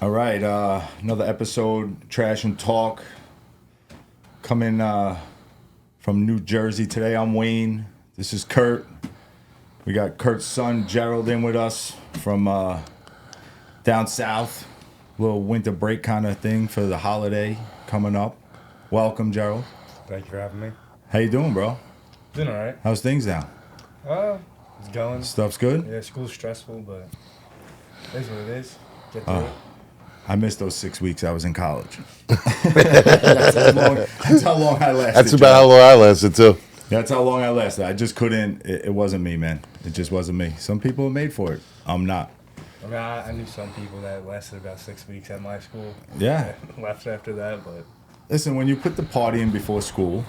All right, another episode, Trash and Talk, coming from New Jersey today. I'm Wayne. This is Kurt. We got Kurt's son, Gerald, in with us from down south. Little winter break kind of thing for the holiday coming up. Welcome, Gerald. Thank you for having me. How you doing, bro? Doing all right. How's things down? It's going. Stuff's good? Yeah, school's stressful, but it is what it is. Get through it. I missed those 6 weeks I was in college. That's how long I lasted. That's about how long I lasted, too. That's how long I lasted. I just couldn't. It wasn't me, man. It just wasn't me. Some people are made for it. I'm not. I mean, I knew some people that lasted about 6 weeks at my school. Yeah. Left after that, but... Listen, when you put the party in before school,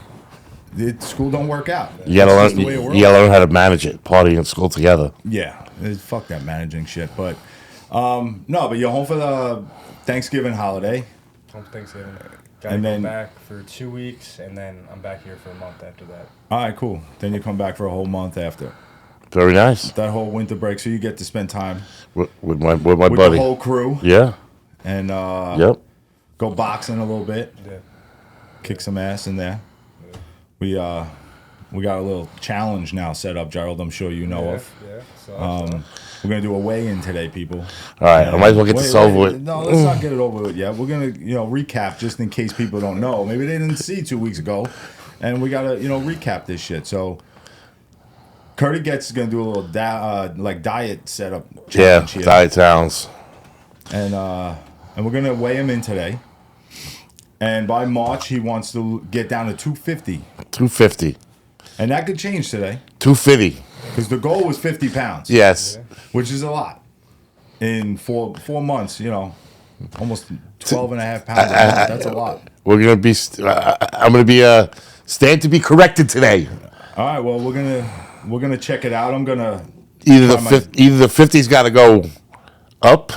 school don't work out. You gotta learn how to manage it, party and school together. Yeah. Fuck that managing shit. But, no, but you're home for the Thanksgiving holiday. Home Thanksgiving. Gotta go back for 2 weeks, and then I'm back here for a month after that. All right, cool. Then you come back for a whole month after. Very nice. That whole winter break, so you get to spend time with my buddy. With the whole crew. Yeah. And yep. Go boxing a little bit. Yeah. Kick some ass in there. Yeah. We got a little challenge now set up, Gerald. I'm sure you know of. Yeah. So we're gonna do a weigh-in today, people. All right, I might as well get this over with. No, let's not get it over with yet. We're gonna, recap just in case people don't know. Maybe they didn't see 2 weeks ago, and we gotta, recap this shit. So, Curdy is gonna do a little diet setup. Yeah, here. diet sounds. And we're gonna weigh him in today. And by March, he wants to get down to 250. 250. And that could change today. 250. Because the goal was 50 pounds. Yes. Which is a lot. In four months, almost 12 and a half pounds. That's a lot. We're going to be, I'm going to be, stand to be corrected today. All right, well, we're gonna check it out. I'm going to. Either the 50's got to go up,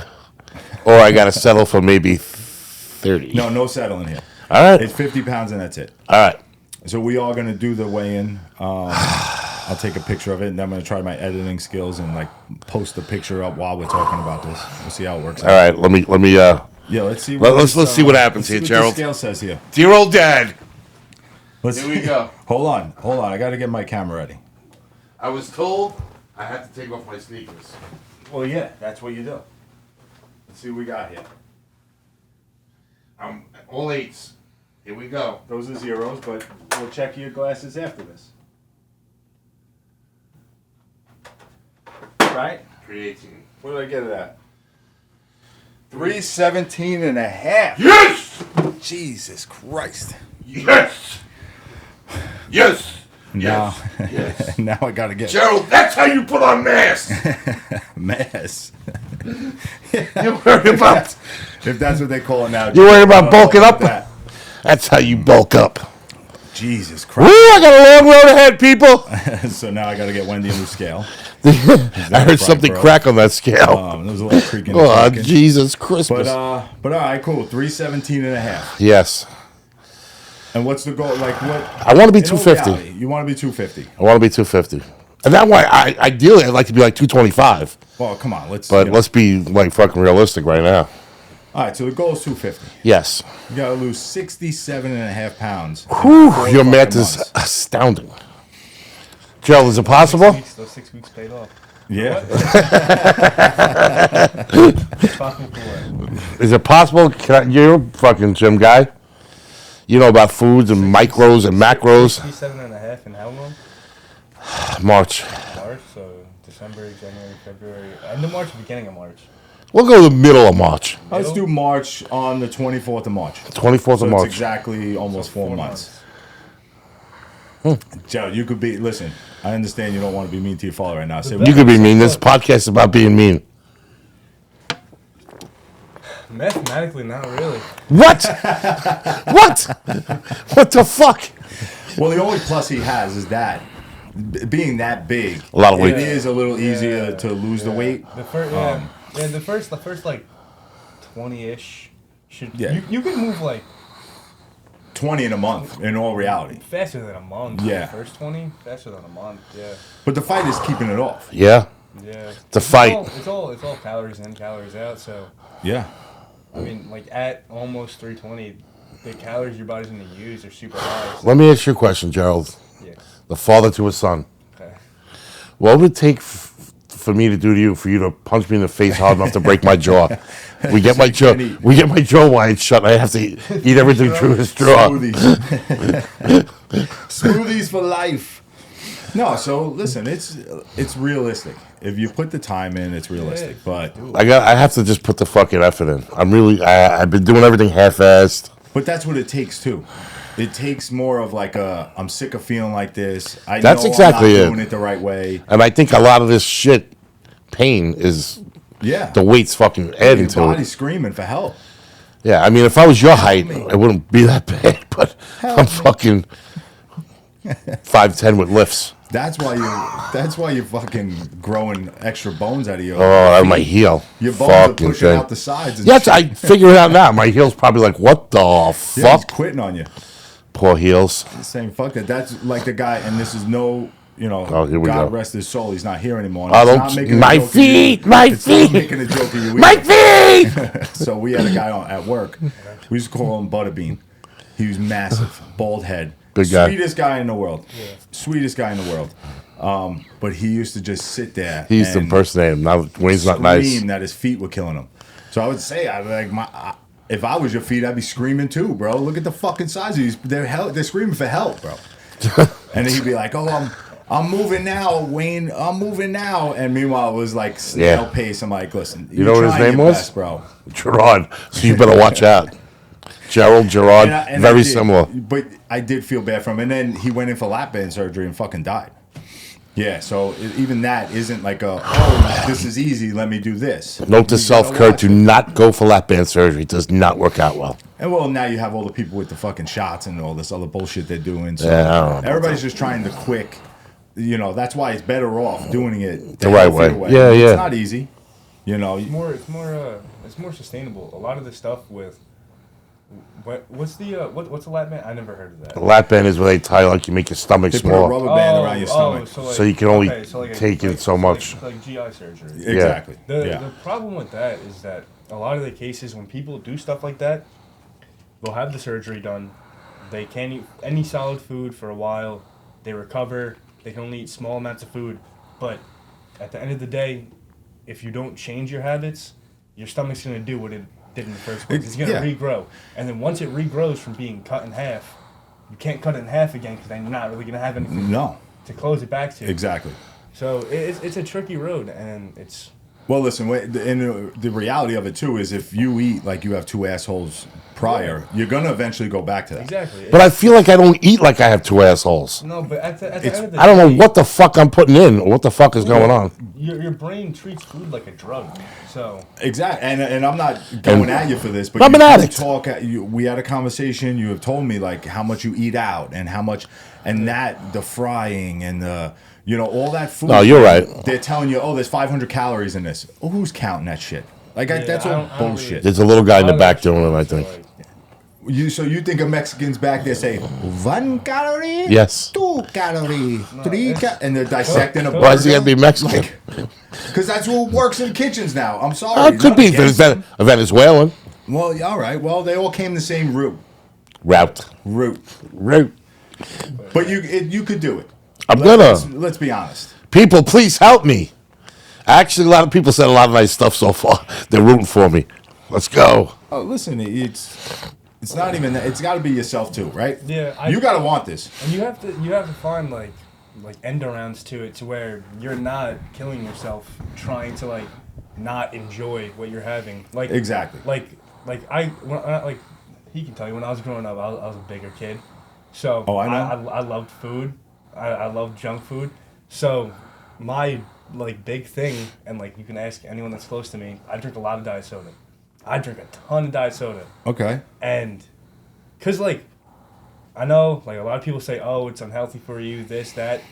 or I got to settle for maybe 30. No settling here. All right. It's 50 pounds and that's it. All right. So we are going to do the weigh-in. I'll take a picture of it, and then I'm going to try my editing skills and post the picture up while we're talking about this. We'll see how it works. All right. Let me. Yeah. Let's see. Let's see what happens here, what Gerald. The scale says here. Dear old dad. Here we go. Hold on. I got to get my camera ready. I was told I had to take off my sneakers. Well, yeah, that's what you do. Let's see what we got here. I'm all eights. Here we go. Those are zeros, but we'll check your glasses after this. Right? 318. What did I get it at? 317 and a half. Yes! Jesus Christ. Yes! Yes! Now, Yes. now I gotta get Gerald, that's how you put on mass. mass. You worry about If that's what they call it now. You worry about bulking up? That. That's how you bulk up. Jesus Woo, Christ. I got a long road ahead, people. So now I gotta get Wendy a new scale. I heard something crack on that scale. There was a little creaking. Oh, Jesus Christmas. But all right, cool. 317 and a half. Yes. And what's the goal? What? I want to be in all 250. reality, you want to be 250. I want to be 250. And that way, ideally, I'd like to be 225. Well, come on. Let's be fucking realistic right now. All right, so the goal is 250. Yes. You got to lose 67 and a half pounds. Whew, your math is astounding. Gerald, is it possible? Those 6 weeks paid off. Yeah. It's possible for what? Is it possible? You're a fucking gym guy. You know about foods and micros and macros. 67 and a half in how long? March. March, so December, January, February. End of March, beginning of March. We'll go the middle of March. Let's do March on the 24th of March. 24th of March. It's exactly almost 4 months. Joe, you could be. Listen, I understand you don't want to be mean to your father right now. You could be mean. This podcast is about being mean. Mathematically, not really. What? What? What the fuck? Well, the only plus he has is that being that big, a lot of weight. It is a little easier to lose the weight. The first 20-ish should. Yeah. You can move 20 in a month. In all reality, faster than a month. Yeah. The first 20 faster than a month. Yeah. but the fight is keeping it off. Yeah. Yeah. The fight. It's all calories in, calories out. So. Yeah. I mean, like at almost 320, the calories your body's gonna use are super high. Let me ask you a question, Gerald. Yeah. The father to his son. Okay. What would it take for me to do to you for you to punch me in the face hard enough to break my jaw? We get my jaw. We get my jaw wired shut. I have to eat everything through his straw. Smoothies. Smoothies for life. No, so listen, it's realistic. If you put the time in, it's realistic. But I have to just put the fucking effort in. I've been doing everything half-assed. But that's what it takes too. It takes more of like I'm sick of feeling like this. That's know exactly I'm not it. doing it the right way. And I think a lot of this shit, pain, is the weight's fucking adding Your to it. body's screaming for help. Yeah, I mean, if I was your height, it wouldn't be that bad. But I'm fucking 5'10" with lifts. That's why you're fucking growing extra bones out of your Oh, my heel. Your bones fucking are pushing thing. out the sides. And Yes, shit. I figure it out now. My heel's probably like, what the Yeah, he's fuck? quitting on you. Poor heels. He's saying fuck that. That's like the guy, and this is no, Oh, here we God go. rest his soul. He's not here anymore. I It's don't- not making a my joke of feet, you. my It's feet. not making a joke of you. My feet! So we had a guy at work. We used to call him Butterbean. He was massive, bald head, Big guy. sweetest guy in the world. Sweetest guy in the world. But he used to just sit there. He used to and impersonate him. Now Wayne's not nice. scream that his feet were killing him. So I would say, if I was your feet, I'd be screaming too, bro. Look at the fucking size of these. They're screaming for help, bro. And then he'd be like, "Oh, I'm moving now, Wayne. I'm moving now." And meanwhile, it was like snail pace. I'm like, "Listen, You know what his trying name your was? best, bro." Gerard. So you better watch out. Gerald, Gerard, And very I did, similar. But I did feel bad for him. And then he went in for lap band surgery and fucking died. Yeah, so even that isn't like this is easy, let me do this. Note to You self, gotta Kurt, watch do it. not go for lap band surgery. It does not work out well. And well, now you have all the people with the fucking shots and all this other bullshit they're doing. So Yeah, I don't know about everybody's just trying the quick, that's why it's better off doing it The right healthier way. Yeah, yeah. It's not easy. It's more sustainable. A lot of the stuff with what's the lap band? I never heard of that. The lap band is where they tie, like, you make your stomach They put a smaller. rubber band around your stomach. So you can only take in so much. Like GI surgery. Exactly. The problem with that is that a lot of the cases when people do stuff like that, they'll have the surgery done. They can't eat any solid food for a while. They recover. They can only eat small amounts of food. But at the end of the day, if you don't change your habits, your stomach's going to do what it did in the first place. It's going to regrow. And then once it regrows from being cut in half, you can't cut it in half again because then you're not really going to have anything to close it back to. Exactly. So it's a tricky road, and it's... Well, listen, and the reality of it, too, is if you eat like you have two assholes prior, you're going to eventually go back to that. Exactly. But I feel like I don't eat like I have two assholes. No, but at the end of the I don't know day, what the fuck I'm putting in or what the fuck is going on. Your brain treats food like a drug, so... Exactly, and I'm not going at you for this, but I'm an addict. We had a conversation. You have told me like how much you eat out and how much, and that the frying and the all that food. No, you're right. They're telling you, there's 500 calories in this. Well, who's counting that shit? Like that's all bullshit. There's a little guy in the back doing it, I think. So you think a Mexican's back there say 1 calorie? Yes. 2 calorie, 3 and they're dissecting a burger. Why is he gonna be Mexican? Because that's who works in kitchens now. I'm sorry. It could be if it's a Venezuelan. Well, all right. Well, they all came the same Route. route. But you could do it. Let's be honest. People, please help me. Actually, a lot of people said a lot of nice stuff so far. They're rooting for me. Let's go. Oh, listen, it's not even that. It's got to be yourself too, right? Yeah, you got to want this. And you have to find like end arounds to it, to where you're not killing yourself trying to like not enjoy what you're having. Like Exactly. Like he can tell you when I was growing up, I was a bigger kid, so I know. I loved food. I loved junk food. So my big thing, and you can ask anyone that's close to me, I drink a lot of diet soda. I drink a ton of diet soda. Okay. And, cause I know a lot of people say, oh, it's unhealthy for you, this, that.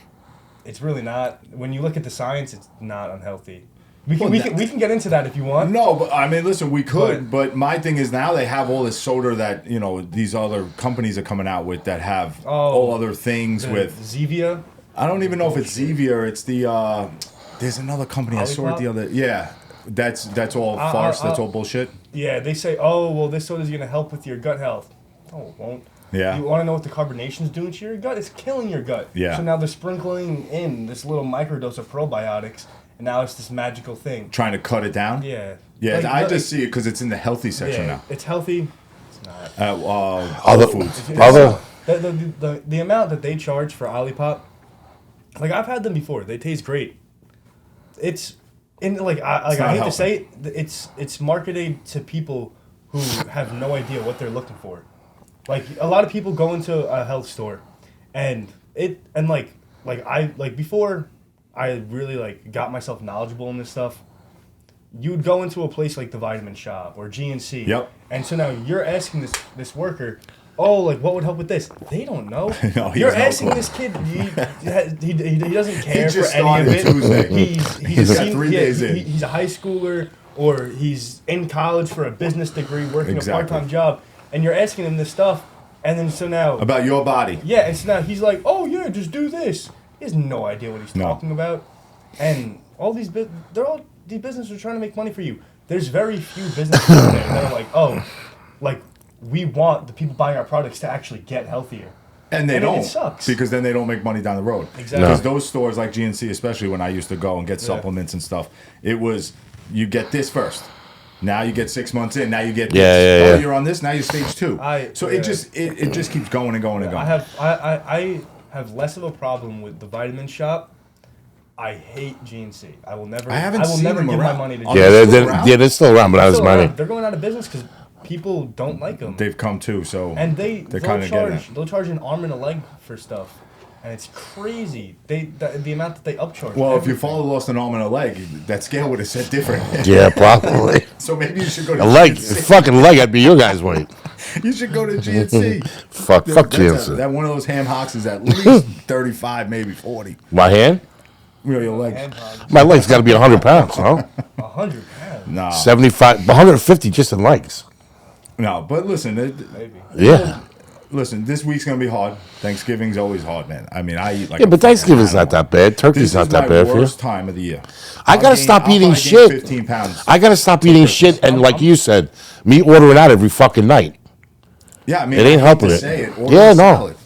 It's really not. When you look at the science, it's not unhealthy. We can get into that if you want. No, but I mean, listen, we could. But my thing is now they have all this soda that these other companies are coming out with that have all other things with Zevia. I don't even know if it's Zevia. It's the there's another company I saw it the other. Yeah, that's all farce. That's all bullshit. Yeah, they say, oh, well, this soda's going to help with your gut health. No, it won't. Yeah. You want to know what the carbonation's doing to your gut? It's killing your gut. Yeah. So now they're sprinkling in this little microdose of probiotics, and now it's this magical thing. Trying to cut it down? Yeah. Yeah, Like, I just see it because it's in the healthy section yeah, now. it's healthy. It's not. Other foods. other. The amount that they charge for Olipop, like I've had them before. They taste great. It's I not hate to healthy. say it, it's marketed to people who have no idea what they're looking for. Like a lot of people go into a health store, and before I really got myself knowledgeable in this stuff. You'd go into a place like the Vitamin Shop or GNC. Yep. And so now you're asking this worker, oh, what would help with this? They don't know. No, he you're has no asking clue. this kid. He doesn't care just for any of started it. Tuesday. He's got 3 days in. He's a high schooler or he's in college for a business degree, working Exactly. a part-time job, and you're asking him this stuff, and then so now About your body. yeah, and so now he's like, oh yeah, just do this. He has no idea what he's No. talking about, and all these these businesses are trying to make money for you. There's very few businesses out there that are like, oh, we want the people buying our products to actually get healthier. And they And don't. it sucks. Because then they don't make money down the road. Exactly. Because those stores like GNC, especially when I used to go and get supplements and stuff, it was, you get this first. Now you get 6 months in. Now you get this. Yeah. Oh, you're on this. Now you're stage 2. So yeah. it just keeps going and going and going. I have less of a problem with the Vitamin Shop. I hate GNC. I will never. I haven't I will seen never them give around. my money to Are GNC. Yeah, they still around? they're still around, but not as Still many. around. They're going out of business because people don't like them. They've come too, so And they're they'll kind of getting charge it. they'll charge an arm and a leg for stuff, and it's crazy. The amount that they upcharge. Well, if you everything. follow lost an arm and a leg, that scale would have said different. Yeah, probably. So maybe you should go to A leg, GNC. fucking leg. I'd be your guy's weight. You should go to GNC. Fuck That's GNC. that one of those ham hocks is at least 35, maybe 40. My hand? You know, your legs. Hand pods, My leg's got to be 100 pounds, huh? 100 pounds. No, 75, 150 just in legs. no. But listen, Maybe. Yeah. listen. This week's gonna be hard. Thanksgiving's always hard, man. I mean, I eat like. Yeah, a but fucking Thanksgiving's not animal. that bad. This Turkey's is not that my bad for you. worst time of the year. I gotta stop I'll eating probably gain shit. 15 pounds. I gotta stop eating shit, and like you said, me ordering out every fucking night. Yeah, I mean, It ain't I hate helping to it. say it. Order Yeah, a no. salad.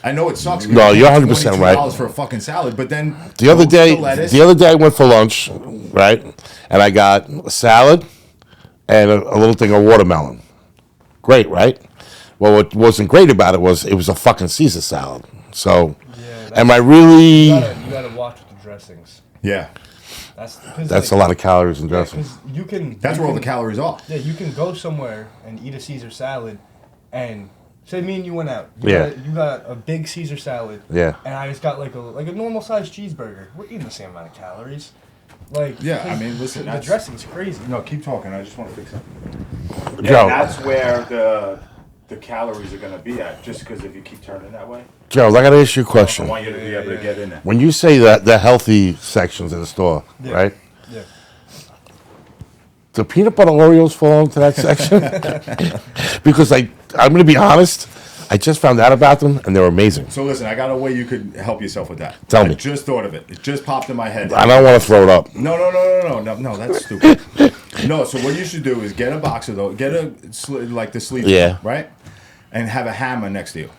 I know it sucks. No, you're 100% right. $22 for a fucking salad, but then The other toast, day, the lettuce, the other day I went for lunch, right, and I got a salad and a little thing of watermelon. Great, right? Well, what wasn't great about it was a fucking Caesar salad. So, Yeah, am I really? You gotta watch with the dressings. yeah, That's a lot of calories and dressing. Because you can. that's you where all can- the calories are. Yeah, you can go somewhere and eat a Caesar salad, and say me and you went out. Yeah. You got a big Caesar salad. Yeah. And I just got like a normal sized cheeseburger. We're eating the same amount of calories. Like. Yeah, I 'cause mean, listen, The that's- dressing's crazy. No, keep talking. I just want to fix something. Joe, that's where the calories are gonna be at. Just because if you keep turning that way, Joe, I gotta ask you a I question. want you to be able to get in there. When you say that the healthy sections in the store, Yeah. right? Yeah. Do peanut butter Oreos fall into that section? Because I'm going to be honest, I just found out about them and they're amazing. So listen, I got a way you could help yourself with that. Tell I me. just thought of it. It just popped in my head. I don't want to throw it up. No, that's stupid. No, so what you should do is get a box of those, get like the sleeve, Yeah. right? And have a hammer next to you.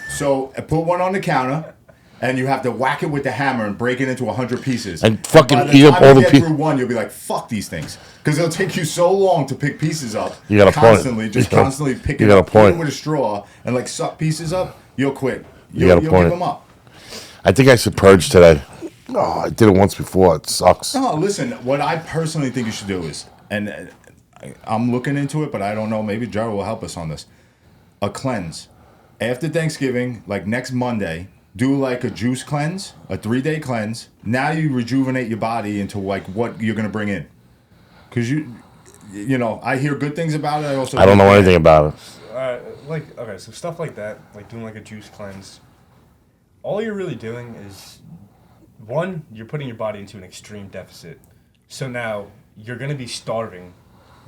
So put one on the counter, and you have to whack it with the hammer and break it into 100 pieces. And fucking by the eat up time all you the get pieces. through one, you'll be like, fuck these things. Because it'll take you so long to pick pieces up. You got a point. Constantly, just You got- constantly picking you got a up, put it point. with a straw, and like suck pieces up, you'll quit. You got a You'll point. give them up. I think I should purge today. Oh, I did it once before. It sucks. No, listen, what I personally think you should do is, and I'm looking into it, but I don't know, maybe Gerald will help us on this. A cleanse. After Thanksgiving, like next Monday, do like a juice cleanse, a 3-day cleanse. Now you rejuvenate your body into like what you're going to bring in. Because you know, I hear good things about it. I don't know anything about it. Okay, so stuff like that, like doing like a juice cleanse. All you're really doing is, one, you're putting your body into an extreme deficit. So now you're gonna be starving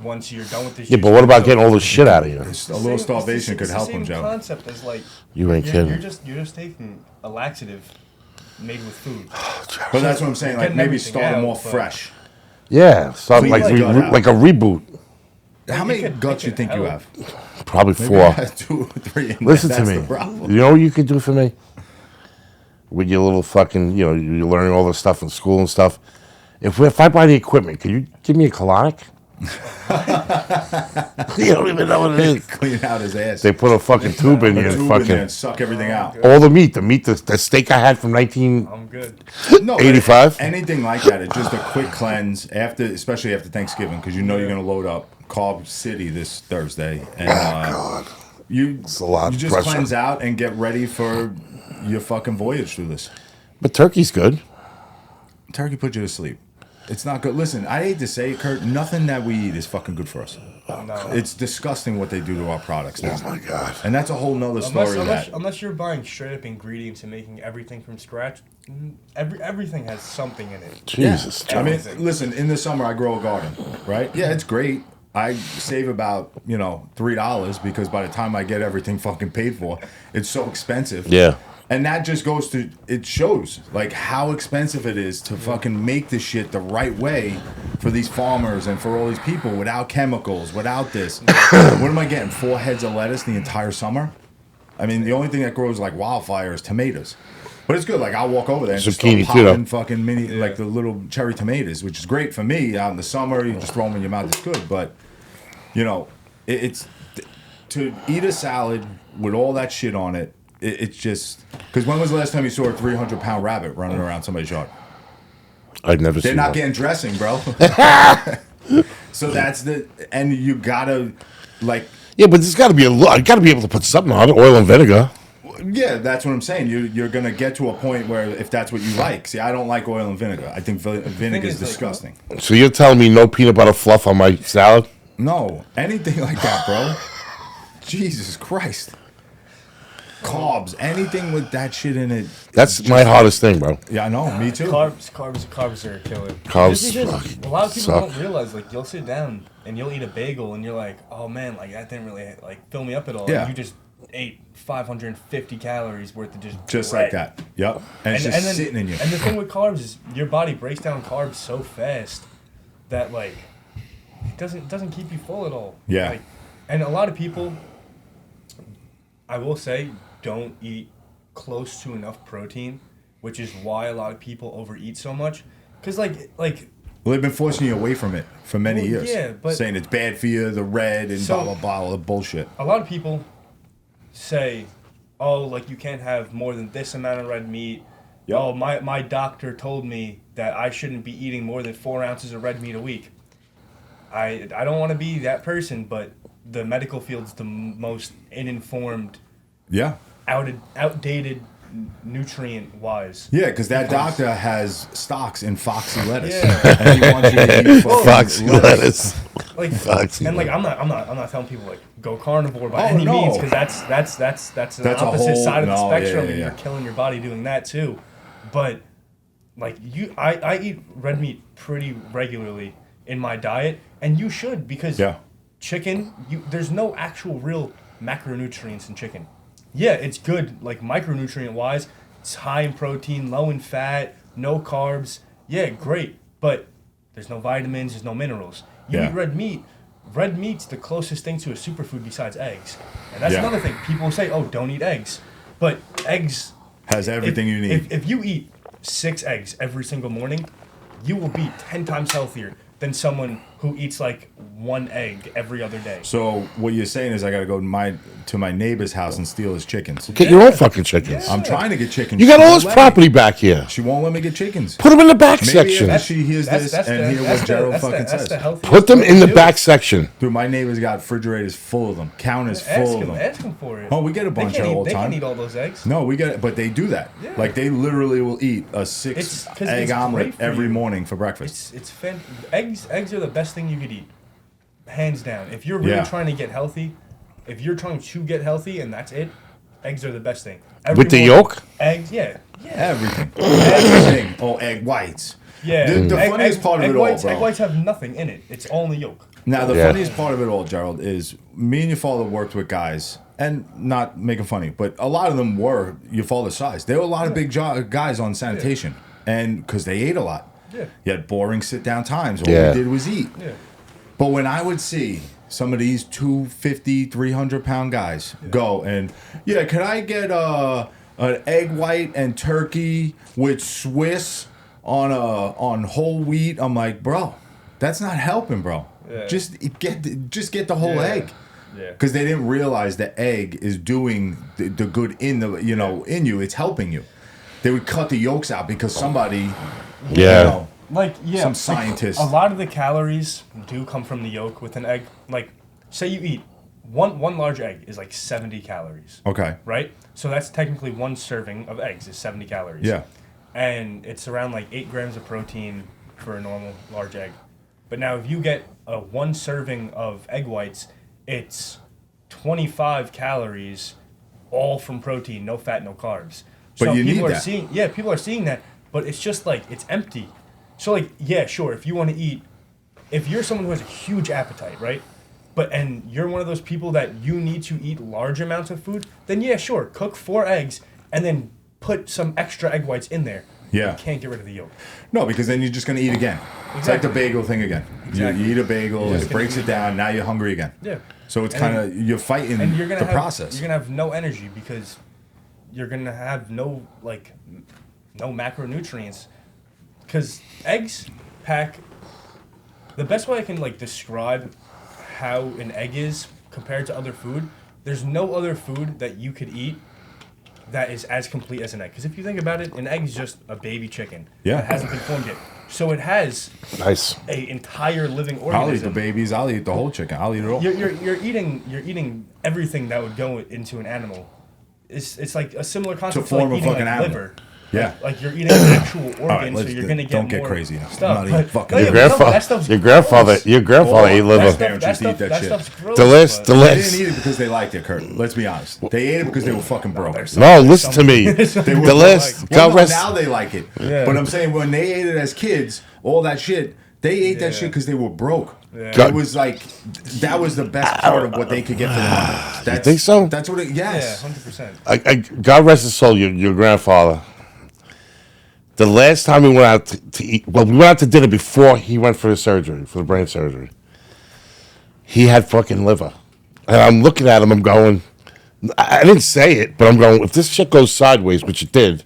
once you're done with this. Yeah, juice but what about cleanse. getting all the shit out of you? A little starvation could help him, It's the Joe. same concept as like You ain't kidding. You're just taking a laxative made with food. But that's what I'm saying. Like Getting maybe everything start them out, off but- fresh. Yeah, something Clean like the gut out. like a reboot. How many guts you think you help. have? Probably Maybe 4. you have 2 or 3. And Listen that's to me. The problem. You know what you can do for me? With your little fucking, you're learning all this stuff in school and stuff. If I buy the equipment, can you give me a colonic? You don't even know what it is. Clean out his ass. They put a fucking tube in you A and tube in fucking there and suck everything out. all the meat, the steak I had from 1985. I'm good. No, anything like that. It's just a quick cleanse especially after Thanksgiving, because you're gonna load up Carb City this Thursday, and God. It's a lot you of just pressure. cleanse out and get ready for your fucking voyage through this. But turkey's good. Turkey put you to sleep. It's not good. Listen, I hate to say it, Kurt. Nothing that we eat is fucking good for us. No. It's disgusting what they do to our products now. Oh my God. And that's a whole nother story. Unless you're buying straight up ingredients and making everything from scratch, everything has something in it. Jesus. I mean, Everything. listen, in the summer I grow a garden, right? Yeah, it's great. I save about, $3 because by the time I get everything fucking paid for, it's so expensive. Yeah. And that just goes to, it shows like how expensive it is to fucking make this shit the right way for these farmers and for all these people without chemicals, without this. What am I getting? 4 heads of lettuce the entire summer? I mean, the only thing that grows like wildfire is tomatoes. But it's good. Like, I'll walk over there and just Zucchini, start too, though. popping fucking mini, like the little cherry tomatoes, which is great for me out in the summer. You just throw them in your mouth. It's good. But, it's to eat a salad with all that shit on it. It's just because when was the last time you saw a 300-pound rabbit running around somebody's yard? I'd never They're seen not that. getting dressing, bro. So and you gotta Yeah, but there's got to be I got to be able to put something on it, oil and vinegar. yeah, that's what I'm saying. You're gonna get to a point where if that's what you like. See, I don't like oil and vinegar. I think vinegar is is, like, disgusting. So you're telling me no peanut butter fluff on my salad? No, anything like that, bro. Jesus Christ. Carbs, anything with that shit in it. That's my hardest thing, bro. Yeah, I know. Me too. Carbs are a killer. Carbs Just because fucking a lot of people suck. don't realize, like, you'll sit down and you'll eat a bagel and you're like, oh man, like that didn't really like fill me up at all. Yeah. And you just ate 550 calories worth of Just bread. like that. Yep. And it's just then, sitting in you. And the thing with carbs is your body breaks down carbs so fast that like it doesn't keep you full at all. Yeah. Like, and a lot of people, I will say, don't eat close to enough protein, which is why a lot of people overeat so much. Cause like Well, they've been forcing you away from it for many Well, years. yeah, but- saying it's bad for you, the red and So- blah blah blah, all the bullshit. a lot of people say, oh, like you can't have more than this amount of red meat. Yep. Oh, my doctor told me that I shouldn't be eating more than 4 ounces of red meat a week. I don't want to be that person, but the medical field's the most uninformed, Yeah. outdated, nutrient-wise. Yeah, because that doctor has stocks in Foxy lettuce, Yeah. and he wants you to eat fucking Foxy lettuce. Like, Foxy and like lettuce. I'm not telling people like go carnivore by Oh, any no. means, because that's the That's a opposite whole- side of the no, spectrum, yeah, and yeah. you're killing your body doing that too. But like I eat red meat pretty regularly in my diet, and you should, because Yeah. chicken, there's no actual real macronutrients in chicken. Yeah, it's good like micronutrient wise. It's high in protein, low in fat, no carbs. Yeah, great, but there's no vitamins, there's no minerals. You Yeah. eat red meat. Red meat's the closest thing to a superfood besides eggs, and that's Yeah. another thing. People say, "Oh, don't eat eggs," but eggs Has everything you need. If you eat 6 eggs every single morning, you will be 10 times healthier than someone who eats like 1 egg every other day. So what you're saying is I got to go to my neighbor's house and steal his chickens. Get your own fucking chickens. Yeah. I'm trying to get chickens. You got She all won't this let property back here. me. She won't let me get chickens. Put them in the back Maybe section. if she hears this and hear what Gerald fucking says. Put them in the back section. Dude, my neighbor's got refrigerators full of them, counters full of them. Ask him for it. Oh, we get a bunch all the They time. can't eat all those eggs. No, we get it, but they do that. Yeah. Like they literally will eat a It's 6 'cause egg it's omelet great for every you. morning for breakfast. Eggs are the best thing you could eat, hands down. If you're really Yeah. trying to get healthy, and that's it, eggs are the best thing. With the morning, yolk? Eggs, yeah. Everything. Everything. Oh, egg whites. Yeah. The funniest part of it all, bro. Egg whites have nothing in it. It's all in the yolk. Now, the Yeah. funniest part of it all, Gerald, is me and your father worked with guys, and not making funny, but a lot of them were your father's size. There were a lot of big guys on sanitation, and because they ate a lot. Yeah. You had boring sit-down times. All Yeah. we did was eat. Yeah. But when I would see some of these 250, 300-pound guys go and, yeah, can I get an egg white and turkey with Swiss on whole wheat? I'm like, bro, that's not helping, bro. Yeah. Just get the whole egg. Yeah. Because they didn't realize the egg is doing the good in the in you. It's helping you. They would cut the yolks out because somebody, Yeah. Some scientist. A lot of the calories do come from the yolk with an egg. Like, say you eat one large egg is like 70 calories. Okay. Right? So that's technically one serving of eggs is 70 calories. Yeah. And it's around like 8 grams of protein for a normal large egg. But now if you get a one serving of egg whites, it's 25 calories all from protein, no fat, no carbs. But So you need people are that. people are seeing that, but it's just like it's empty. So like, yeah, sure, if you want to eat, if you're someone who has a huge appetite, right? And you're one of those people that you need to eat large amounts of food, then yeah, sure, cook 4 eggs and then put some extra egg whites in there. Yeah. You can't get rid of the yolk. No, because then you're just going to eat again. It's like the bagel thing again. Exactly. You eat a bagel, it breaks it down, now you're hungry again. Yeah. So it's kind of, you're fighting And you're gonna the have, process. You're gonna have no energy because you're gonna have no macronutrients. Because eggs pack. The best way I can like describe how an egg is compared to other food. There's no other food that you could eat that is as complete as an egg. Because if you think about it, an egg is just a baby chicken that hasn't been formed yet. So it has a entire living organism. I'll eat the babies. I'll eat the whole chicken. I'll eat it all. You're eating everything that would go into an animal. It's like a similar concept to form like a eating fucking like animal. liver. Yeah. Like you're eating an actual organ, right, so you're gonna get don't more get crazy now. stuff. I'm not eating fucking Your liver. grandfather ate liver. Parents just eat that shit. Stuff's gross. The list, but- the They list. didn't eat it because they liked it, Kurt. Let's be honest. They ate it because they were fucking broke. No, listen to me. They The were list. like, God well, rest. now they like it. Yeah. But I'm saying when they ate it as kids, all that shit, they ate that shit because they were broke. Yeah. It was like that was the best part of what they could get for their money. That's, think so? That's what it. Yeah, Yes. 100%. God rest his soul. Your grandfather. The last time we went out to eat, well, we went out to dinner before he went for his surgery, for the brain surgery. He had fucking liver. And I'm looking at him, I'm going, I didn't say it, but I'm going, if this shit goes sideways, which it did,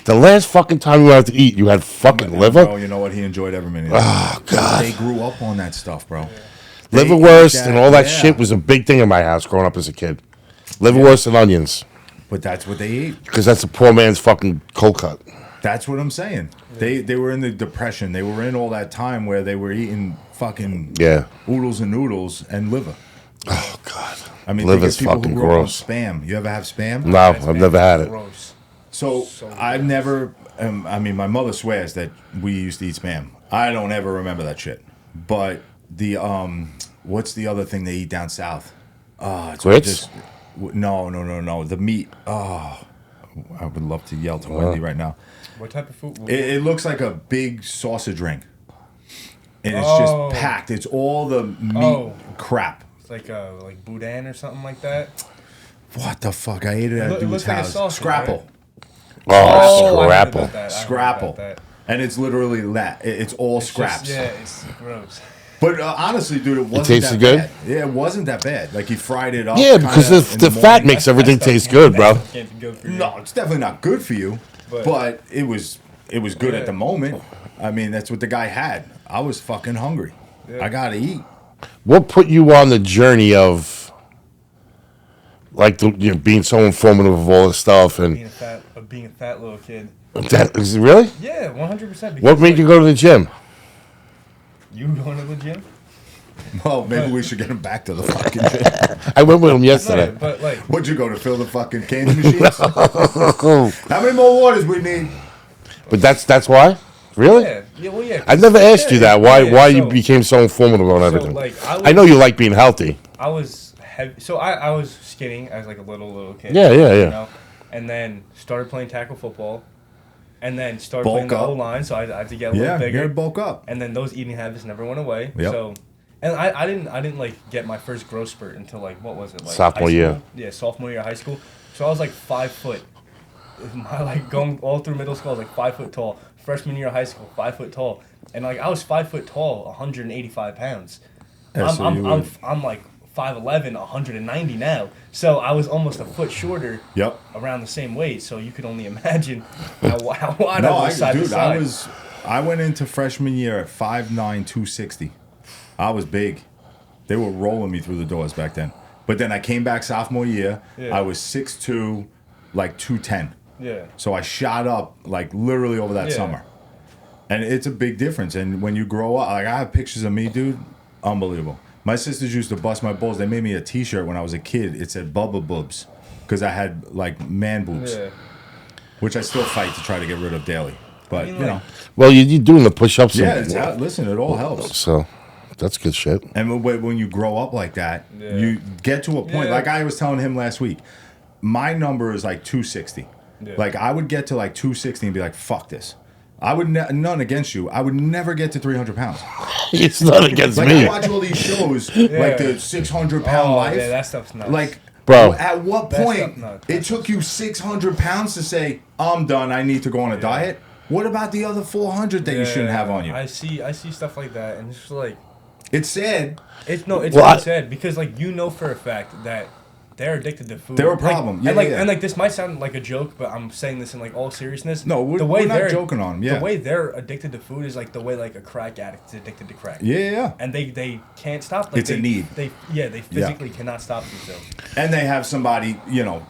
the last fucking time we went out to eat, you had fucking liver? Oh, you know what? He enjoyed every minute. Oh, God. They grew up on that stuff, bro. They ate Liverwurst and all that yeah. shit was a big thing in my house growing up as a kid. Liverwurst and onions. But that's what they ate. Because that's a poor man's fucking cold cut. That's what I'm saying. They were in the depression. They were in all that time where they were eating fucking oodles and noodles and liver. Oh, God. I mean, Liver's think of people fucking who grew up on gross. Spam. You ever have Spam? No, I've never had it. Gross. So I've never. I mean, my mother swears that we used to eat Spam. I don't ever remember that shit. But the what's the other thing they eat down south? It's Grits? No. The meat. Oh, I would love to yell to Wendy right now. What type of food? It looks like a big sausage ring, and it's just packed. It's all the meat crap. It's like boudin or something like that. What the fuck? I ate it at It dude's looks like a house. sausage, Scrapple. Oh, I heard scrapple. about that. I heard Scrapple. about that. And it's literally that. It's all It's scraps. just- yeah, it's gross. But honestly, dude, it wasn't tasted that good? bad. Yeah, it wasn't that bad. Like he fried it up. Yeah, because kinda the in fat morning. makes everything taste good, bro. Can't go for you. No, it's definitely not good for you. But it was good at the moment. I mean, that's what the guy had. I was fucking hungry. Yeah. I gotta eat. What put you on the journey of, like, being so informative of all this stuff and being a fat little kid. that is it really? Yeah, 100%. What made you go to the gym? You going to the gym? Well, maybe we should get him back to the fucking gym. I went with him yesterday. No, but like, What'd you go to fill the fucking candy machines? How many more waters we need? But that's why? Really? yeah. I've never asked you that. Why you so- became so informative on everything? like, I know you like being healthy. I was heavy, so I was skinny as like a little kid. Yeah. You know? And then started playing tackle football, and then started playing the Bulk up. O-line, so I had to get a little Yeah, you bigger. gotta bulk up. And then those eating habits never went away. Yep. So, and I didn't like get my first growth spurt until like what was it like Sophomore high year. school? Yeah, sophomore year of high school. So I was like 5 foot. My like going all through middle school, I was like 5 foot tall. Freshman year of high school, 5 foot tall, and like I was 5 foot tall, 185 pounds. Yeah, so I'm like 5'11", 190 now. So I was almost a foot shorter. Yep. Around the same weight. So you could only imagine how wide I was side to dude, side. I went into freshman year at 5'9", 260. I was big. They were rolling me through the doors back then. But then I came back sophomore year. Yeah. I was 6'2", like 210. Yeah. So I shot up like literally over that summer. And it's a big difference. And when you grow up, like I have pictures of me, dude, unbelievable. My sisters used to bust my balls. They made me a T-shirt when I was a kid. It said Bubba Boobs because I had like man boobs, which I still fight to try to get rid of daily. But you know, well, you're doing the push-ups. Yeah, listen, it all helps. So that's good shit. And when you grow up like that, you get to a point. Like I was telling him last week, my number is like 260. Yeah. Like I would get to like 260 and be like, "Fuck this." I would none against you. I would never get to 300 pounds. It's not against like, me. I watch all these shows, like the 600-pound life. Yeah, that stuff's nuts. Like, bro, at what point it took you 600 pounds to say, "I'm done. I need to go on a diet"? What about the other 400 that you shouldn't have on you? I see stuff like that, and it's just like it's sad. It's really sad because like you know for a fact that they're addicted to food. They're a problem. Like, and like this might sound like a joke, but I'm saying this in like all seriousness. No, we're not joking on them. Yeah. The way they're addicted to food is like the way like a crack addict is addicted to crack. Yeah. And they can't stop. Like, it's a need. They physically cannot stop themselves. And they have somebody,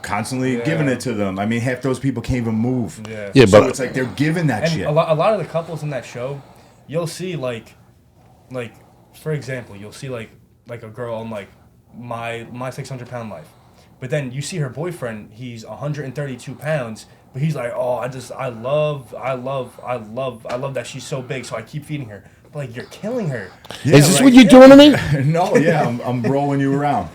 constantly giving it to them. I mean, half those people can't even move. Yeah, so but it's like they're giving that shit. A lot of the couples in that show, you'll see like for example, you'll see like a girl on like my 600-pound life. But then you see her boyfriend, he's 132 pounds, but he's like, "Oh, I love that she's so big, so I keep feeding her." But like, you're killing her. Yeah, is this what you're doing to me? No, I'm rolling you around.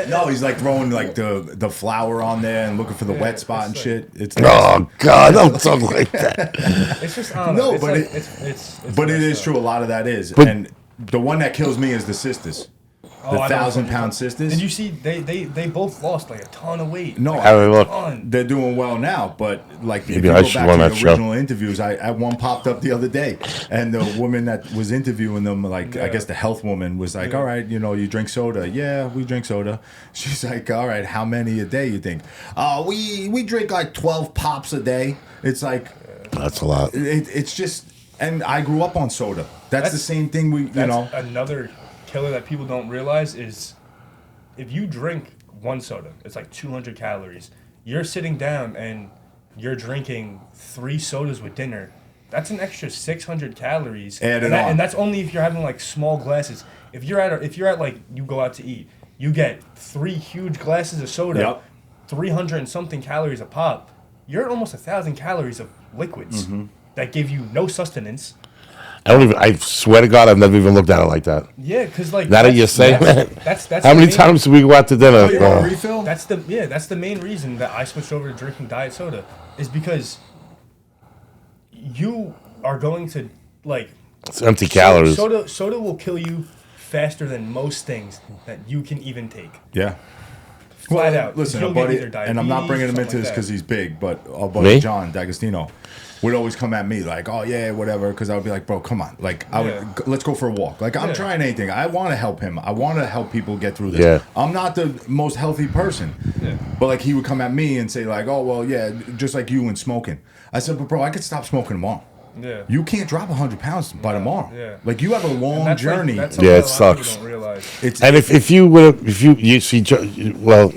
No, he's like throwing like the flour on there and looking for the wet spot and like, shit. It's oh God, don't talk like that. It's just no, but like, it is true. A lot of that is, and the one that kills me is the sisters. The 1,000-pound sisters. And you see, they both lost like a ton of weight. No, they're doing well now. But like, if you go back to the original interviews, I one popped up the other day, and the woman that was interviewing them, like I guess the health woman was like, "All right, you drink soda? Yeah, we drink soda." She's like, "All right, how many a day you think?" We drink like 12 pops a day. It's like that's a lot. It's just, and I grew up on soda. That's the same thing. Another killer that people don't realize is if you drink one soda, it's like 200 calories. You're sitting down and you're drinking 3 sodas with dinner. That's an extra 600 calories. And that's only if you're having like small glasses. If you're at like you go out to eat, you get 3 huge glasses of soda, 300 and something calories a pop. You're at almost 1,000 calories of liquids that give you no sustenance. I swear to God, I've never even looked at it like that. Yeah, because like now that you're saying that, that's how many times do we go out to dinner? You want a refill? That's the main reason that I switched over to drinking diet soda is because you are going to like it's empty calories. Soda will kill you faster than most things that you can even take. Yeah. Flat out. Listen, our buddy, and I'm not bringing him into this because he's big, but our buddy Me? John D'Agostino would always come at me like, "Oh yeah, whatever," because I would be like, "Bro, come on, like, let's go for a walk." Like, I'm trying anything. I want to help him. I want to help people get through this. Yeah. I'm not the most healthy person, but like he would come at me and say like, "Oh well, yeah, just like you and smoking." I said, "But bro, I could stop smoking tomorrow." Yeah. You can't drop 100 pounds by tomorrow. Yeah. Like you have a long journey. Like, it sucks. And if you see, well,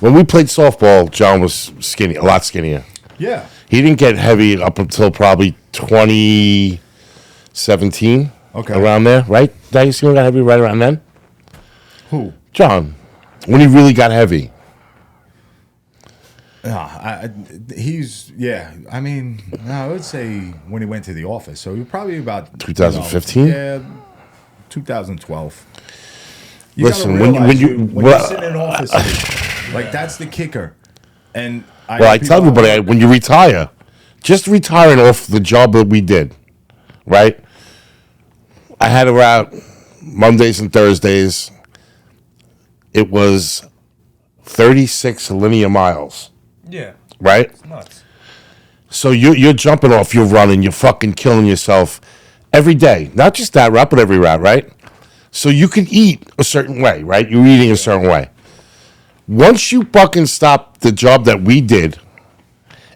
when we played softball, John was skinny, a lot skinnier. Yeah. He didn't get heavy up until probably 2017. Okay. Around there, right? D'Agostino got heavy right around then? Who? John. When he really got heavy. I mean, I would say when he went to the office. So you're probably about 2015? 2012. Listen, when you sit in offices, like that's the kicker. And I tell everybody, when you retire, just retiring off the job that we did, right? I had around Mondays and Thursdays. It was 36 linear miles. Yeah. Right? It's nuts. So you're jumping off, you're running, you're fucking killing yourself every day. Not just that route, but every route, right? So you can eat a certain way, right? You're eating a certain way. Once you fucking stop the job that we did,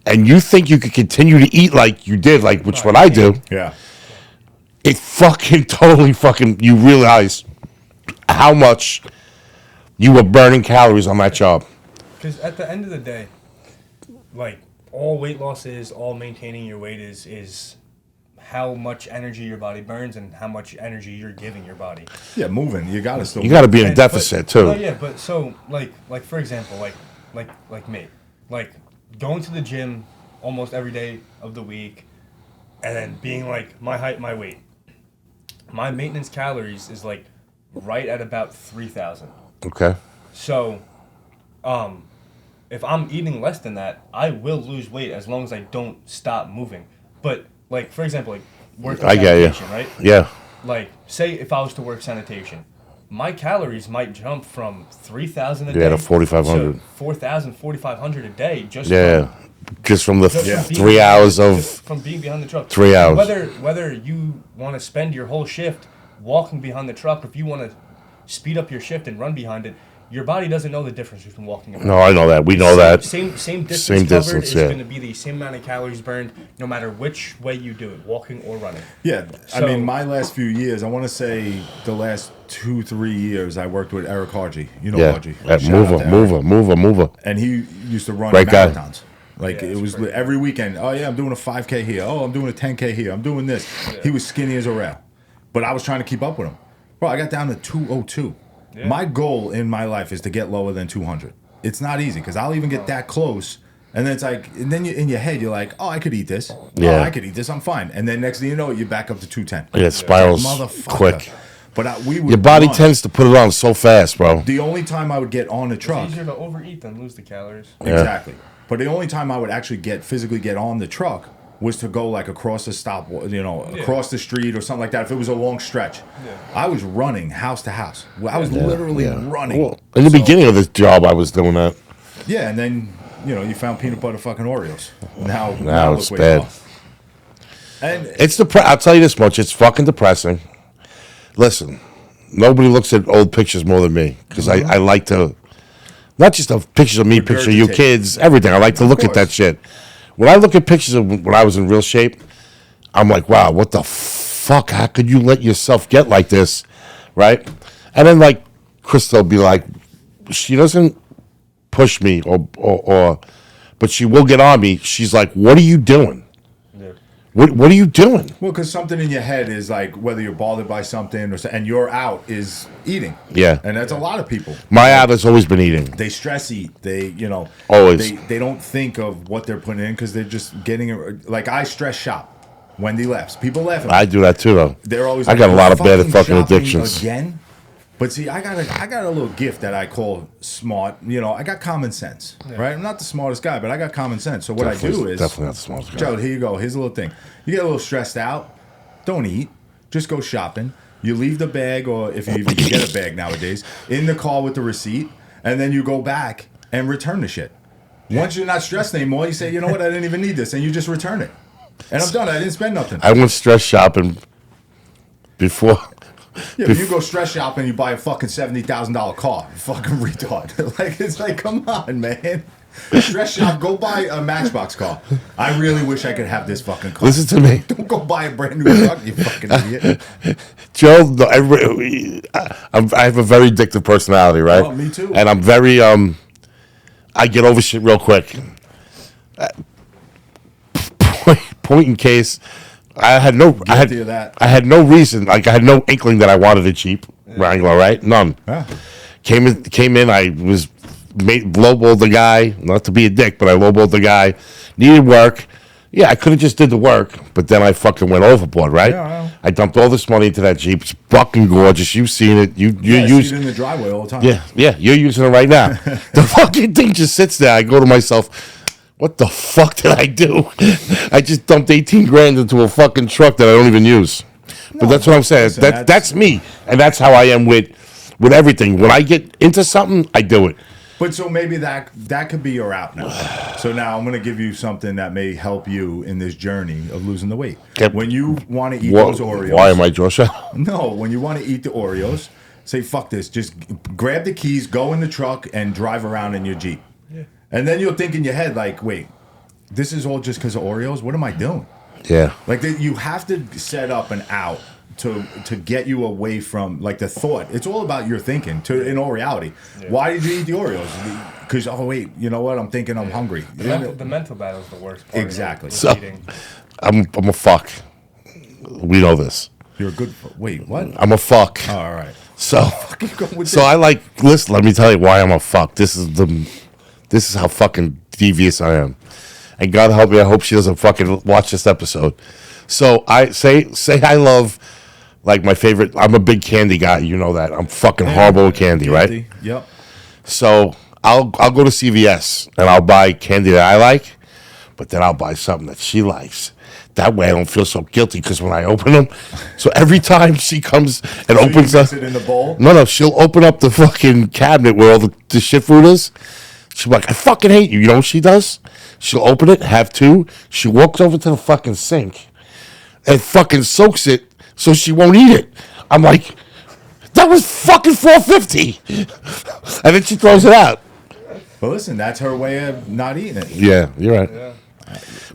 and you think you could continue to eat like you did, like which what I do, Yeah. it fucking totally fucking, you realize how much you were burning calories on that job. Because at the end of the day, like, all weight loss is, all maintaining your weight is how much energy your body burns and how much energy you're giving your body. Yeah, moving. You gotta still. You got to be in a And- deficit but, too. No, yeah, but so like for example, like me, like going to the gym almost every day of the week, and then being like my height, my weight, my maintenance calories is like right at about 3,000. Okay. So, if I'm eating less than that, I will lose weight as long as I don't stop moving. But like for example, like working I get you. sanitation, right? Yeah. Like, say if I was to work sanitation, my calories might jump from 3,000 a day Yeah, to 4,500. to 4,000, 4,500 a day just Yeah. Just from the from being 3 hours behind- of. just from being behind the truck. 3 hours. Whether you want to spend your whole shift walking behind the truck, if you want to speed up your shift and run behind it, your body doesn't know the difference between walking and running. No, I know that. We know that. Same distance Same covered distance, is yeah. going to be the same amount of calories burned no matter which way you do it, walking or running. Yeah, I So- mean, my last few years, I want to say the last 2-3 years, I worked with Eric Hargy. You know Yeah. Hargy. That Shout out to Eric. mover. And he used to run Great guy. marathons. Like, Yeah, it it's was great. every weekend. Oh, yeah, I'm doing a 5K here. Oh, I'm doing a 10K here. I'm doing this. He was skinny as a rail. But I was trying to keep up with him. Bro, I got down to 202. Yeah. My goal in my life is to get lower than 200. It's not easy because I'll even get that close. And then it's like, and then in your head, you're like, oh, I could eat this. Yeah. Oh, I could eat this. I'm fine. And then next thing you know, you're back up to 210. Yeah, it spirals Motherfucker. quick. But we would Your body run. tends to put it on so fast, bro. The only time I would get on the truck. It's easier to overeat than lose the calories. Exactly. But the only time I would actually physically get on the truck was to go like across the stop, across the street or something like that. If it was a long stretch, I was running house to house. I was literally running. Well, in the beginning of this job, I was doing that. Yeah, and then you found peanut butter fucking Oreos. Now it's look where you bad. are. And It's I'll tell you this much: it's fucking depressing. Listen, nobody looks at old pictures more than me because I like to, not just of pictures of me, picture of you Regurgitate. kids, everything. I like to look at that course. shit. When I look at pictures of when I was in real shape, I'm like, wow, what the fuck? How could you let yourself get like this, right? And then like Crystal be like, she doesn't push me or but she will get on me. She's like, what are you doing? Yeah. What are you doing? well, because something in your head is like whether you're bothered by something and your out is eating. Yeah. And that's a lot of people. My out has always been eating. They stress eat. They, Always. They don't think of what they're putting in because they're just getting it. Like I stress shop. Wendy laughs. People laugh at me. I do that too, though. They're always. I like, got a lot of "You're bad fucking shopping addictions. again. But see, I got a little gift that I call smart. I got common sense, right? I'm not the smartest guy, but I got common sense. So what I do is Definitely not the smallest guy. Gerald, here you go. Here's a little thing. You get a little stressed out. Don't eat. Just go shopping. You leave the bag, or if you even can get a bag nowadays, in the car with the receipt, and then you go back and return the shit. Once you're not stressed anymore, you say, you know what, I didn't even need this, and you just return it. And I'm done. I didn't spend nothing. I went stress shopping before. Yeah, but you go stress shopping, you buy a fucking $70,000 car. You fucking retard. It's like, come on, man. Stress shop, go buy a Matchbox car. I really wish I could have this fucking car. Listen to me, Don't go buy a brand new truck, you fucking idiot. Joe. I have a very addictive personality, right? Oh, me too. And I'm very I get over shit real quick. Point in case, I had no Guilty of that. I had no reason, like I had no inkling that I wanted a Jeep Wrangler, right? None. Yeah. Came in. I was lowballed the guy, not to be a dick, but I lowballed the guy. Needed work. Yeah, I could have just did the work, but then I fucking went overboard, right? Yeah, I know. I dumped all this money into that Jeep. It's fucking gorgeous. You've seen it. You I use see it in the driveway all the time. yeah, you're using it right now. The fucking thing just sits there. I go to myself, what the fuck did I do? I just dumped 18 grand into a fucking truck that I don't even use. But that's what I'm saying. listen, That's me, and that's how I am with everything. When I get into something, I do it. But so maybe that could be your out now. So now I'm going to give you something that may help you in this journey of losing the weight. Yep. When you want to eat those Oreos. Why am I Joshua? No, when you want to eat the Oreos, say, fuck this. Just grab the keys, go in the truck, and drive around in your Jeep. Yeah. And then you'll think in your head, like, wait, this is all just because of Oreos? What am I doing? Yeah. Like, you have to set up an out to get you away from, like, the thought. It's all about your thinking, in all reality. Yeah. Why did you eat the Oreos? Because, oh, wait, you know what? I'm thinking I'm hungry. The mental battle is the worst part. Exactly. So, I'm a fuck. We know this. You're a good... Wait, what? I'm a fuck. Oh, all right. So I like... Listen, let me tell you why I'm a fuck. This is how fucking devious I am. And God help me, I hope she doesn't fucking watch this episode. So I say I love... Like my favorite, I'm a big candy guy. You know that. I'm fucking horrible with candy, right? Yep. So I'll go to CVS and I'll buy candy that I like, but then I'll buy something that she likes. That way I don't feel so guilty because when I open them, so every time she comes and opens up, it in the bowl. No, she'll open up the fucking cabinet where all the shit food is. She'll be like, I fucking hate you. You know what she does? She'll open it, have two. She walks over to the fucking sink and fucking soaks it. So she won't eat it. I'm like, that was fucking $4.50, and then she throws it out. Well, listen, that's her way of not eating it. Yeah, you're right. Yeah.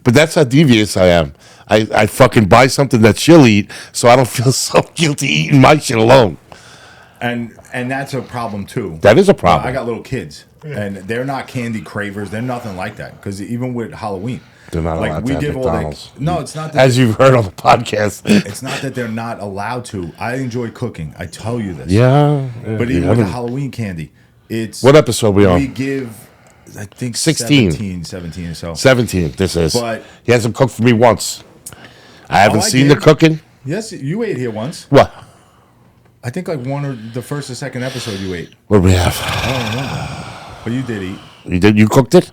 But that's how devious I am. I fucking buy something that she'll eat, so I don't feel so guilty eating my shit alone. And that's a problem too. That is a problem. I got little kids, and they're not candy cravers. They're nothing like that. Because even with Halloween. They're not allowed to have McDonald's. No, it's not. As you've heard on the podcast. It's not that they're not allowed to. I enjoy cooking. I tell you this. Yeah. But even with the Halloween candy, it's... What episode we on? We give, I think, 16. 17 or so. 17, this is. But he hasn't cooked for me once. I haven't seen the cooking. Yes, you ate here once. What? I think like one or the first or second episode you ate. What did we have? I don't remember. But you did eat. You did? You cooked it?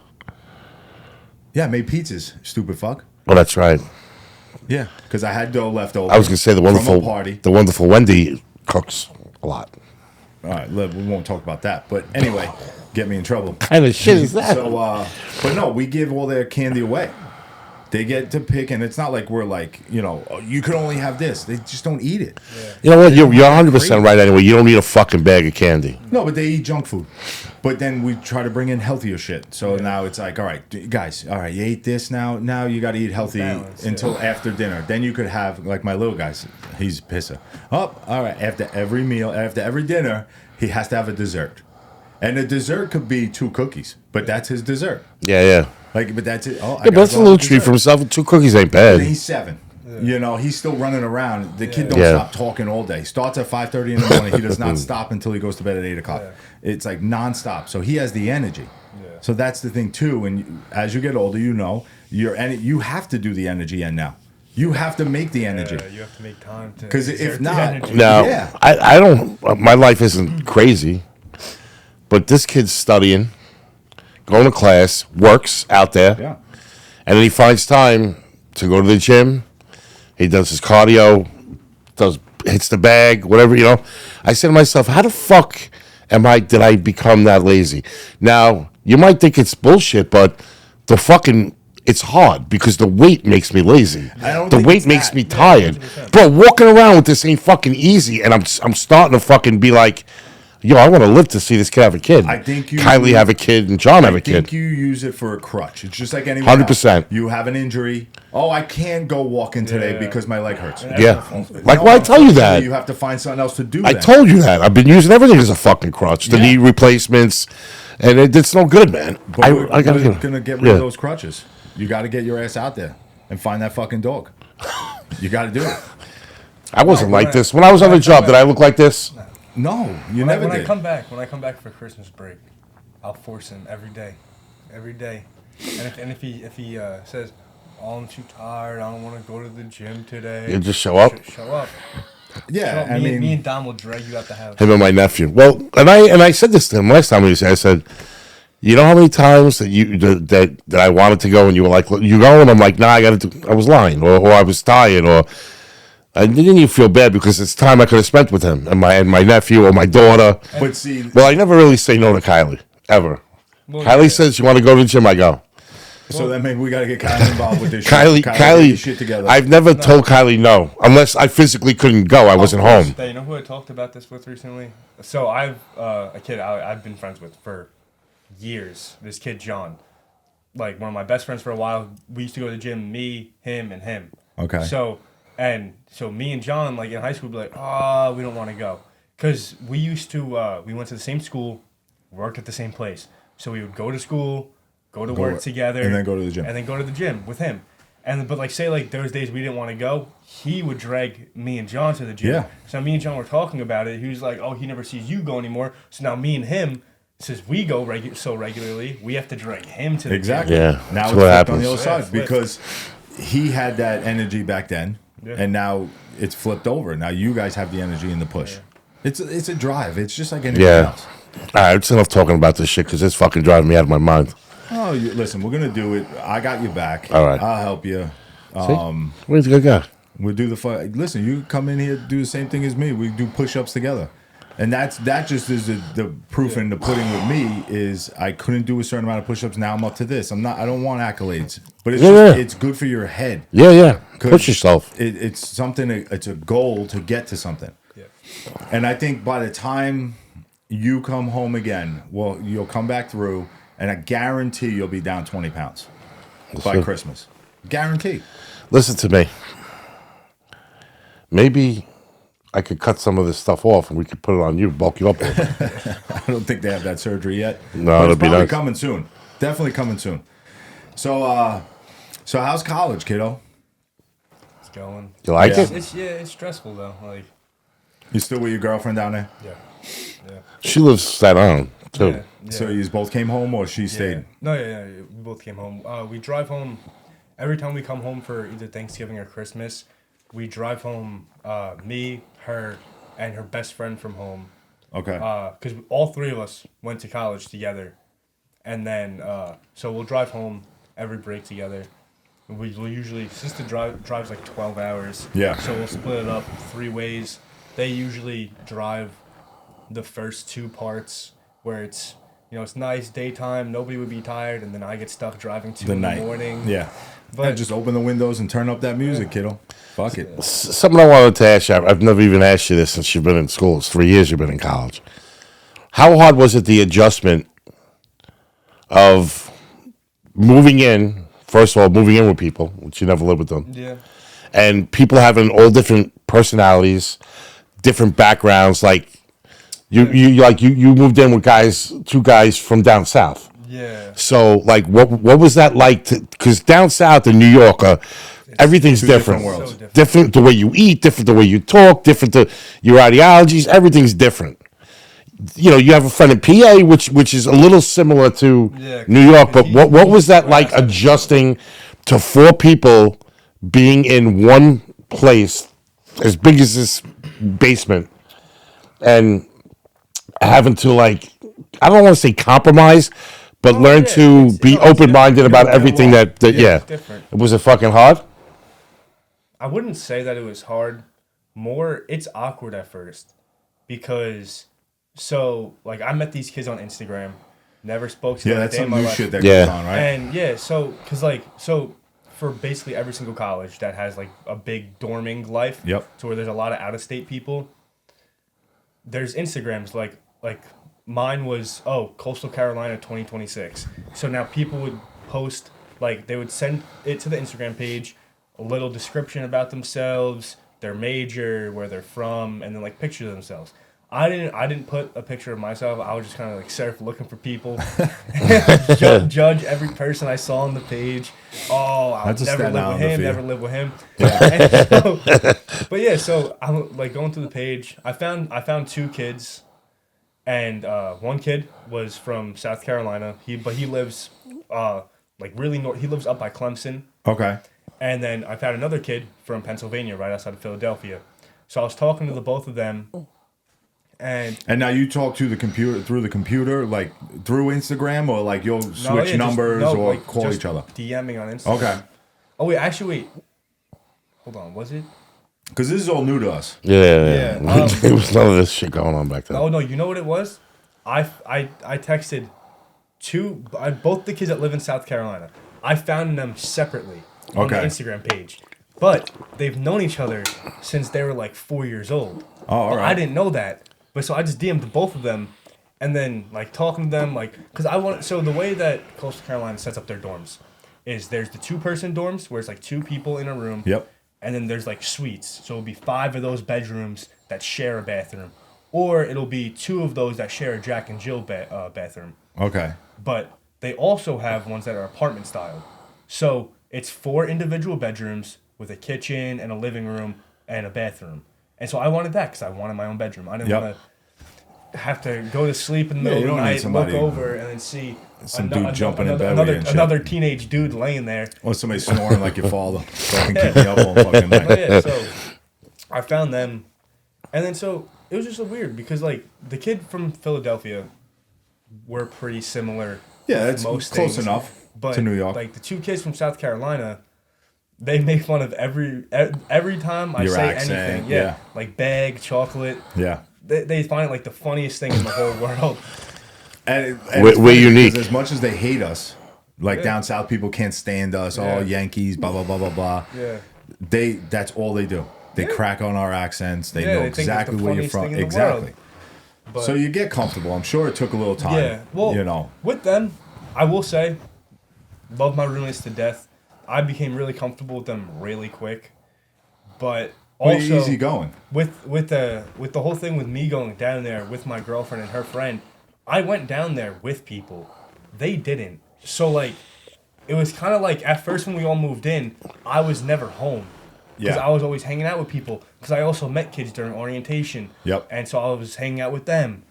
Yeah, I made pizzas, stupid fuck. Oh, that's right. Yeah, because I had dough left over. I was going to say the wonderful Wendy cooks a lot. All right, we won't talk about that. But anyway, get me in trouble. What kind of shit is that? So, but no, we give all their candy away. They get to pick, and it's not like we're like, oh, you can only have this. They just don't eat it. Yeah. You know what? You're 100% right anyway. You don't need a fucking bag of candy. No, but they eat junk food. But then we try to bring in healthier shit. So now it's like, all right, guys, all right, you ate this now. Now you got to eat healthy until after dinner. Then you could have, like my little guy, he's a pisser. Oh, all right, after every meal, after every dinner, he has to have a dessert. And the dessert could be 2 cookies, but that's his dessert. Yeah. Like, but that's it. Oh, yeah, but that's a little treat for himself. 2 cookies ain't bad. And he's 7. Yeah. He's still running around. The kid don't stop talking all day. Starts at 5:30 in the morning. He does not stop until he goes to bed at 8 o'clock. Yeah. It's like nonstop. So he has the energy. Yeah. So that's the thing too. And as you get older, you have to do the energy end now. You have to make the energy. Yeah, you have to make time to. Because if not, no, I don't. My life isn't crazy, but this kid's studying, going to class, works out there, and then he finds time to go to the gym. He does his cardio, hits the bag, whatever, I said to myself, how the fuck did I become that lazy? Now, you might think it's bullshit, but it's hard because the weight makes me lazy. The weight makes me tired. 100%. Bro, walking around with this ain't fucking easy, and I'm starting to fucking be like, yo, I want to live to see this kid have a kid. I think Kylie have a kid and John have a kid. I think you use it for a crutch. It's just like anyone 100%. Else. You have an injury. Oh, I can't go walking today because my leg hurts. Yeah. Like, why I tell you that? You have to find something else to do. I told you that. I've been using everything as a fucking crutch. The knee replacements, and it's no good, man. But I got to get rid of those crutches. You got to get your ass out there and find that fucking dog. You got to do it. I wasn't like this. When I was on the job, did I look like this? No, you never did. When I come back for Christmas break, I'll force him every day. And if he says, "Oh, I'm too tired. I don't want to go to the gym today," you just show up. Show up. Yeah, so me and Dom will drag you out the house. Him and my nephew. Well, and I said this to him last time. I said, you know how many times that I wanted to go and you were like, you go, and I'm like, nah, I was lying, or I was tired, or. I didn't even feel bad because it's time I could have spent with him and my nephew or my daughter. But see, well, I never really say no to Kylie. ever. Well, Kylie yeah. says you want to go to the gym. I go. So then maybe we got to get Kylie involved with this Kylie, shit. Get this shit Kylie. together. I've never told Kylie no, unless I physically couldn't go. I wasn't home. You know who I talked about this with recently? So I've a kid I've been friends with for years. This kid John, like one of my best friends for a while. We used to go to the gym, me, him, and him. Okay. So me and John, like in high school, would be like, we don't want to go, because we used to we went to the same school, worked at the same place. So we would go to school, go to work together, and then go to the gym. and then go to the gym with him. But like say like those days we didn't want to go, he would drag me and John to the gym. Yeah. So me and John were talking about it. He was like, "Oh, he never sees you go anymore." So now me and him, since we go so regularly, we have to drag him to the Exactly. gym. Yeah, Now that's it's what flipped happens. on the other Yeah, side because he had that energy back then, Yeah. and now it's flipped over. Now you guys have the energy and the push. Yeah. It's a drive. It's just like anything Yeah. else. All right, it's enough talking about this shit because it's fucking driving me out of my mind. Oh, listen, we're gonna do it. I got you back. All right. I'll help you. Where's the good guy? We'll do the fun. Listen, you come in here, do the same thing as me. We do push-ups together, and that just is the proof in the pudding with me is I couldn't do a certain amount of push-ups. Now I'm up to this. I don't want accolades, but it's it's good for your head. Yeah. Push yourself. It's something. It's a goal to get to something. Yeah. And I think by the time you come home again, well, you'll come back through, and I guarantee you'll be down 20 pounds by see. Christmas. Guarantee. Listen to me. Maybe I could cut some of this stuff off and we could put it on you, bulk you up. I don't think they have that surgery yet. No, but it'll it's be probably nice. coming soon. Definitely coming soon. So, so how's college, kiddo? It's going. You like Yeah. it? It's stressful though. Like You still with your girlfriend down there? yeah. She lives Staten Island, too. Yeah. So you both came home, or she stayed? No, yeah. We both came home. We drive home every time we come home for either Thanksgiving or Christmas. We drive home. Me, her, and her best friend from home. Okay. Because all three of us went to college together, and then so we'll drive home every break together. We'll usually sister drives like 12 hours. Yeah. So we'll split it up 3 ways. They usually drive the first 2 parts where it's it's nice daytime, nobody would be tired, and then I get stuck driving 2 in the morning. Yeah. But Just open the windows and turn up that music, kiddo. Fuck it. Something I wanted to ask you. I've never even asked you this since you've been in school. It's 3 years you've been in college. How hard was it, the adjustment of moving in, first of all, moving in with people, which you never lived with them, yeah. and people having all different personalities, different backgrounds, like you moved in with 2 guys from down south. Yeah. So like what was that like? Because down south in New York, everything's 2 different. different worlds. So different. Different the way you eat, different the way you talk, different the your ideologies. Everything's different. You have a friend in PA, which is a little similar to Yeah, New York. But he- what was that he- like adjusting to 4 people being in one place as big as this basement and having to like I don't want to say compromise, but learn yeah, to it's be open-minded different. about You don't everything get that along. yeah. It's different. Was it fucking hard? I wouldn't say that it was hard. More, it's awkward at first because, like I met these kids on Instagram, never spoke to Yeah, them a that's day in some my new life. shit that Yeah. goes on, right? And yeah, so for basically every single college that has like a big dorming life, Yep. to where there's a lot of out of state people. There's Instagrams like mine was Coastal Carolina 2026. So now people would post like they would send it to the Instagram page, a little description about themselves, their major, where they're from, and then like pictures of themselves. I didn't put a picture of myself. I was just kind of like surf looking for people, judge every person I saw on the page. Oh, I'll That's a never Staten live with Islander him. for you. Never live with him. And but yeah, so I'm like going through the page. I found 2 kids, and one kid was from South Carolina. He lives like really north. He lives up by Clemson. Okay. And then I found another kid from Pennsylvania, right outside of Philadelphia. So I was talking to the both of them. And now you talk to the computer through the computer, like through Instagram, or like you'll switch numbers or like, call just each other. DMing on Instagram. Okay. Oh wait. Hold on, was it? Because this is all new to us. Yeah. Yeah, There was none of this shit going on back then. Oh no, you know what it was? I texted both the kids that live in South Carolina. I found them separately on Okay. the Instagram page, but they've known each other since they were like 4 years old. Oh, all But right. I didn't know that, but so I just DM'd both of them, and then like talking to them, like because I want. So the way that Coastal Carolina sets up their dorms is there's the 2-person dorms where it's like 2 people in a room. Yep. And then there's like suites, so it'll be 5 of those bedrooms that share a bathroom, or it'll be 2 of those that share a Jack and Jill bathroom. Okay. But they also have ones that are apartment style. So it's 4 individual bedrooms with a kitchen and a living room and a bathroom. And so I wanted that because I wanted my own bedroom. I didn't Yep. want to have to go to sleep in the middle you of the don't need night, somebody- look over, and then see Some dude jumping in bed with you and shit. another teenage dude laying there. Or somebody snoring like your father. Fucking keep me up all fucking night. But yeah, so I found them, and then so it was just so weird because like the kid from Philadelphia, were pretty similar. Yeah, with it's most close things, enough but to New York. like the 2 kids from South Carolina, they make fun of every time I Your say accent, anything. yeah. Like bag, chocolate. Yeah. They find it like the funniest thing in the whole world. And We're it's funny unique. because as much as they hate us, like Yeah. down south, people can't stand us. Yeah. Oh, Yankees, blah blah blah blah blah. Yeah. That's all they do. They Yeah. crack on our accents. They Yeah, know they think it's exactly the where you're funniest from. thing in the Exactly. world. But So you get comfortable. I'm sure it took a little time. yeah, well, you know. with them, I will say, love my roommates to death. I became really comfortable with them really quick, but Well, also easy going. with the whole thing with me going down there with my girlfriend and her friend, I went down there with people. They didn't. So like, it was kind of like at first when we all moved in, I was never home. Because Yeah. I was always hanging out with people. Because I also met kids during orientation. Yep. And so I was hanging out with them.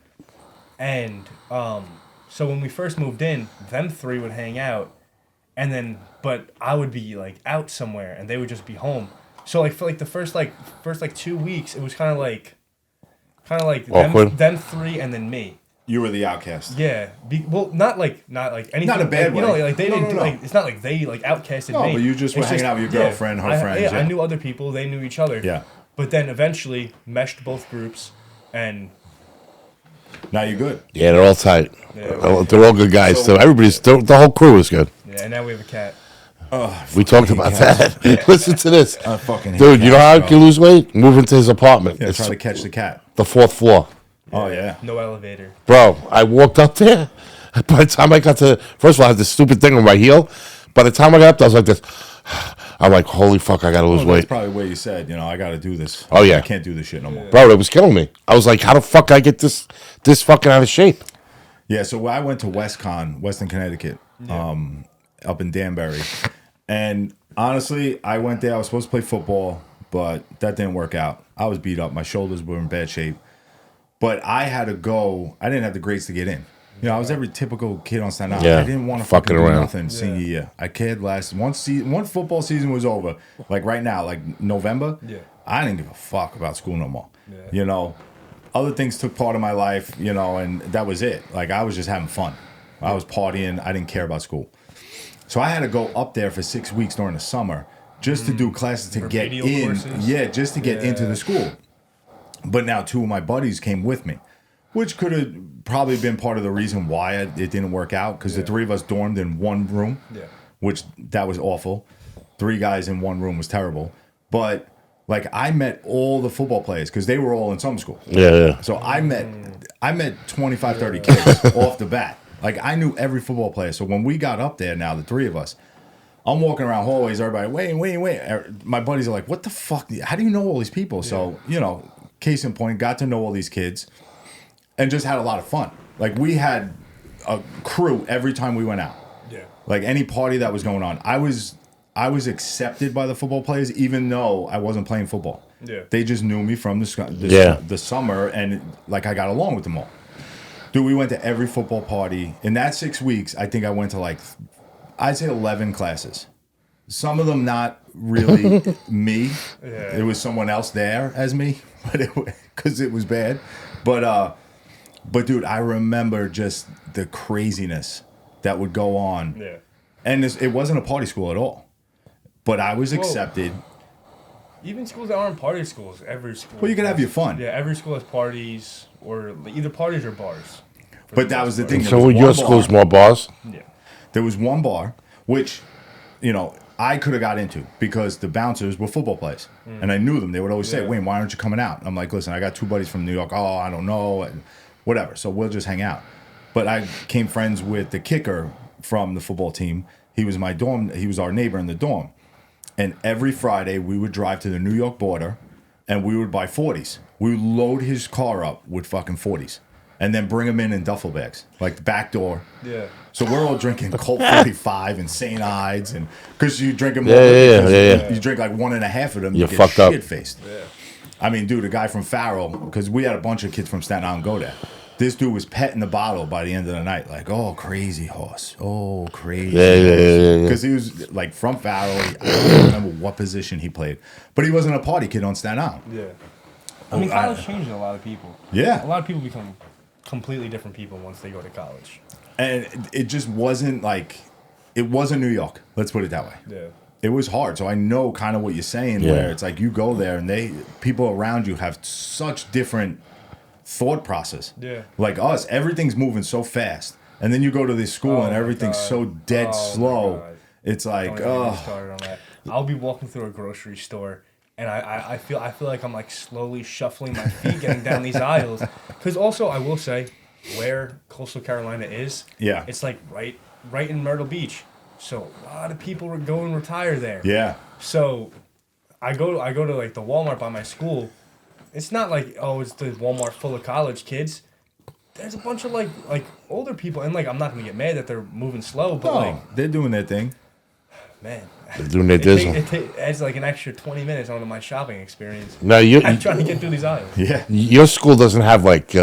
And so when we first moved in, them 3 would hang out. And then, but I would be like out somewhere and they would just be home. So like for like the first 2 weeks, it was kind of like Awkward. them 3 and then me. You were the outcast. Yeah. Well, not like anything. Not a bad like, you know, way. like they No, didn't no, do no. like it's not like they like outcasted No, me. but you just were It's hanging out with your girlfriend, her friends, I yeah. knew other people. They knew each other. Yeah. But then eventually meshed both groups, and Now you're good. Yeah, they're all tight. Yeah. They're all good guys. So everybody's the whole crew is good. yeah, and now we have a cat. We talked about that. Listen to this, I fucking hate dude. You know how you cats, can bro. lose weight? Move into his apartment. Yeah, It's try to catch the cat. the 4th floor, Oh yeah. No elevator. bro. I walked up there. By the time I got to, first of all, I had this stupid thing on my heel. By the time I got up, there, I was like this. I'm like, holy fuck, I gotta lose Well, that's weight, probably where you said, I got to do this. Oh, yeah. I can't do this shit no more. bro. It was killing me. I was like, how the fuck I get this fucking out of shape? Yeah, so I went to Western Connecticut, up in Danbury. And honestly, I went there. I was supposed to play football, but that didn't work out. I was beat up. My shoulders were in bad shape. But I had to go. I didn't have the grades to get in. I was every typical kid on Staten Island. Yeah, I didn't want to fucking fucking do around. nothing senior year. I cared less. Once football season was over, like right now, like November, Yeah. I didn't give a fuck about school no more. Yeah. Other things took part of my life, and that was it. Like I was just having fun. I was partying. I didn't care about school. So I had to go up there for 6 weeks during the summer just to do classes to get Remedial in. courses? Yeah, just to get into Yeah. the school. But now 2 of my buddies came with me, which could have probably been part of the reason why it didn't work out, because the 3 of us dormed in one room, Yeah. which that was awful. 3 guys in one room was terrible. But like I met all the football players because they were all in summer school. Yeah. So I met 25, 30 kids off the bat. Like I knew every football player. So when we got up there now, the 3 of us, I'm walking around hallways, everybody, wait. My buddies are like, what the fuck? How do you know all these people? So, case in point, got to know all these kids and just had a lot of fun. Like we had a crew every time we went out. Yeah. Like any party that was going on. I was accepted by the football players even though I wasn't playing football. Yeah. They just knew me from Yeah. the summer, and like I got along with them all. Dude, we went to every football party. In that 6 weeks, I think I went to I'd say 11 classes. Some of them not really me. Yeah. It was someone else there as me, but because it was bad. But dude, I remember just the craziness that would go on. Yeah. And it wasn't a party school at all. But I was accepted. Even schools that aren't party schools, every school. Well, you can have your fun. Yeah, every school has parties, or either parties or bars. But that was the thing. So your school's more bars? Yeah. There was one bar, which, I could have got into because the bouncers were football players. And I knew them. They would always say, Wayne, why aren't you coming out? I'm like, listen, I got 2 buddies from New York. Oh, I don't know. And whatever. So we'll just hang out. But I became friends with the kicker from the football team. He was my dorm. He was our neighbor in the dorm. And every Friday we would drive to the New York border and we would buy 40s. We would load his car up with fucking 40s. And then bring them in duffel bags, like the back door. Yeah. So we're all drinking Colt 45 and St. Ides, and because you drink them, you drink like 1.5 of them, you get fucked up. shit faced. Yeah. I mean, dude, a guy from Farrell, because we had a bunch of kids from Staten Island go there. This dude was petting the bottle by the end of the night, like, oh, crazy horse, oh, crazy. Because he was like from Farrell. I don't remember what position he played, but he wasn't a party kid on Staten Island. Yeah. I mean, college changes a lot of people. Yeah. A lot of people become completely different people once they go to college. And it just wasn't like, it wasn't New York. Let's put it that way. Yeah. It was hard. So I know kind of what you're saying, where it's like you go there and people around you have such different thought process. Yeah. Like us, everything's moving so fast. And then you go to this school and everything's so dead slow. It's like, I'll be walking through a grocery store and I feel like I'm like slowly shuffling my feet getting down these aisles. Because also I will say where Coastal Carolina is, it's like right in Myrtle Beach. So a lot of people go and retire there. Yeah. So I go to like the Walmart by my school. It's not like, oh, it's the Walmart full of college kids. There's a bunch of like older people, and like I'm not gonna get mad that they're moving slow, but like they're doing their thing. Man, they're doing their dizzle. It adds like an extra 20 minutes onto my shopping experience. No, I'm trying to get through these aisles. Yeah. Your school doesn't have like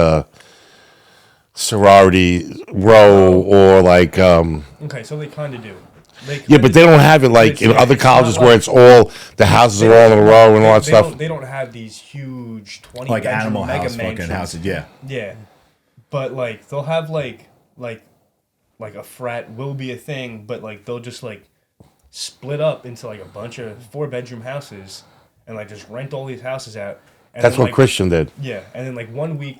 sorority row or like. Okay, so they kind of do. But they don't have it like in other colleges where it's all the houses are all in a row and all that stuff. They don't have these huge 20 like bedroom Animal mega House mansions. fucking houses. Yeah. Yeah, but like they'll have like a frat will be a thing, but like they'll just like split up into like a bunch of 4-bedroom houses and like just rent all these houses out. And That's then, what like, Christian did. Yeah, and then like one week,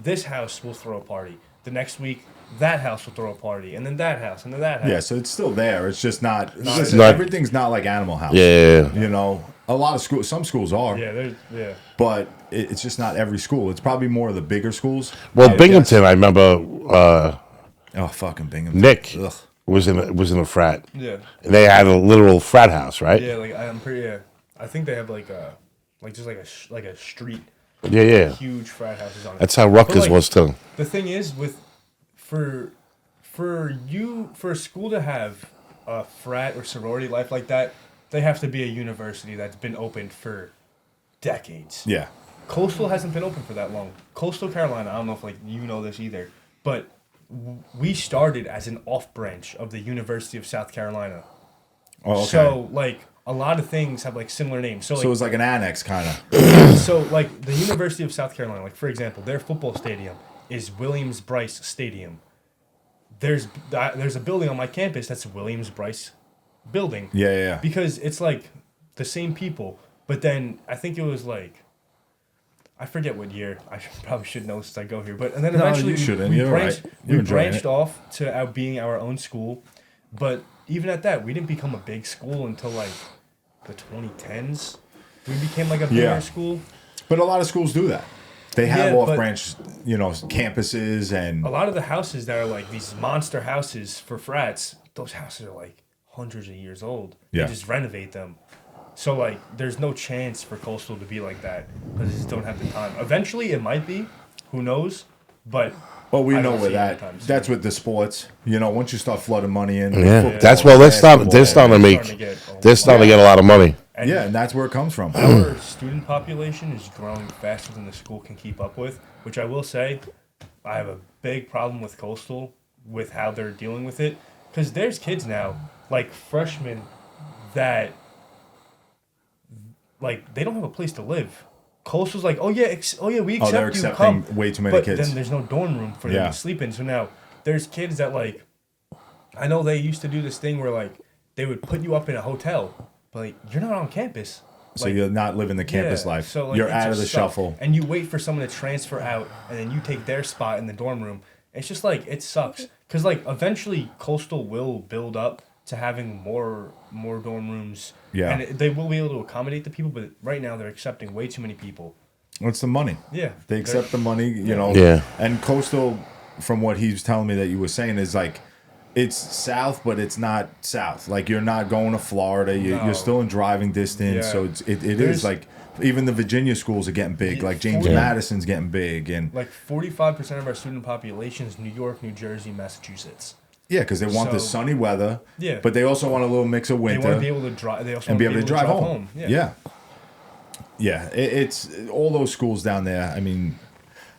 this house will throw a party. The next week, that house will throw a party, and then that house, and then that house. Yeah, so it's still there. It's just not. Not everything's not like Animal House. Yeah. You know, a lot of schools. Some schools are. Yeah. But it's just not every school. It's probably more of the bigger schools. Well, Binghamton, I remember. Oh, fucking Binghamton. Nick Ugh. was in a frat. Yeah. And they had a literal frat house, right? Yeah, like I'm pretty. Yeah, I think they have like just like a street. Yeah. Huge frat houses on it. That's how Rutgers like, was too. The thing is, for a school to have a frat or sorority life like that, they have to be a university that's been open for decades. Yeah. Coastal hasn't been open for that long. Coastal Carolina, I don't know if like you know this either, but we started as an off branch of the University of South Carolina. Oh, okay. So like a lot of things have like similar names. So it's like an annex kind of. So like the University of South Carolina, like for example, their football stadium is Williams-Brice Stadium. There's a building on my campus that's Williams-Brice building. Yeah. Because it's like the same people, but then I think it was like I forget what year. I probably should know since I go here, but and then eventually we branched off to being our own school, but even at that, we didn't become a big school until like the 2010s. We became like a bigger school. But a lot of schools do that. They have off-branch, campuses and... A lot of the houses that are like these monster houses for frats, those houses are like hundreds of years old. Yeah. They just renovate them. So like there's no chance for Coastal to be like that because they just don't have the time. Eventually it might be. Who knows? But... Well, we know where that's with the sports. Once you start flooding money in, that's they're starting to get a lot of money. And that's where it comes from. Our student population is growing faster than the school can keep up with, which I will say, I have a big problem with Coastal with how they're dealing with it, because there's kids now, like freshmen, that like they don't have a place to live. Coastal's like, we accept they're you. accepting Come. way too many but kids. Then there's no dorm room for them to sleep in. So now there's kids that like, I know they used to do this thing where like they would put you up in a hotel, but like you're not on campus. So you're not living the campus life. So like, you're out of the shuffle. And you wait for someone to transfer out, and then you take their spot in the dorm room. It's just like it sucks because like eventually Coastal will build up to having more dorm rooms. Yeah. And they will be able to accommodate the people, but right now they're accepting way too many people. What's the money? Yeah. They accept the money, you know. Yeah. And Coastal, from what he was telling me that you were saying, is like, it's south, but it's not south. Like, you're not going to Florida. You're still in driving distance. Yeah. So it is like, even the Virginia schools are getting big. Like, James Madison's getting big. And like 45% of our student population is New York, New Jersey, Massachusetts. yeah, because they want the sunny weather. Yeah. But they also want a little mix of winter. They want to be able to drive. They also and want be able to drive home. Yeah. Yeah. It's all those schools down there. I mean,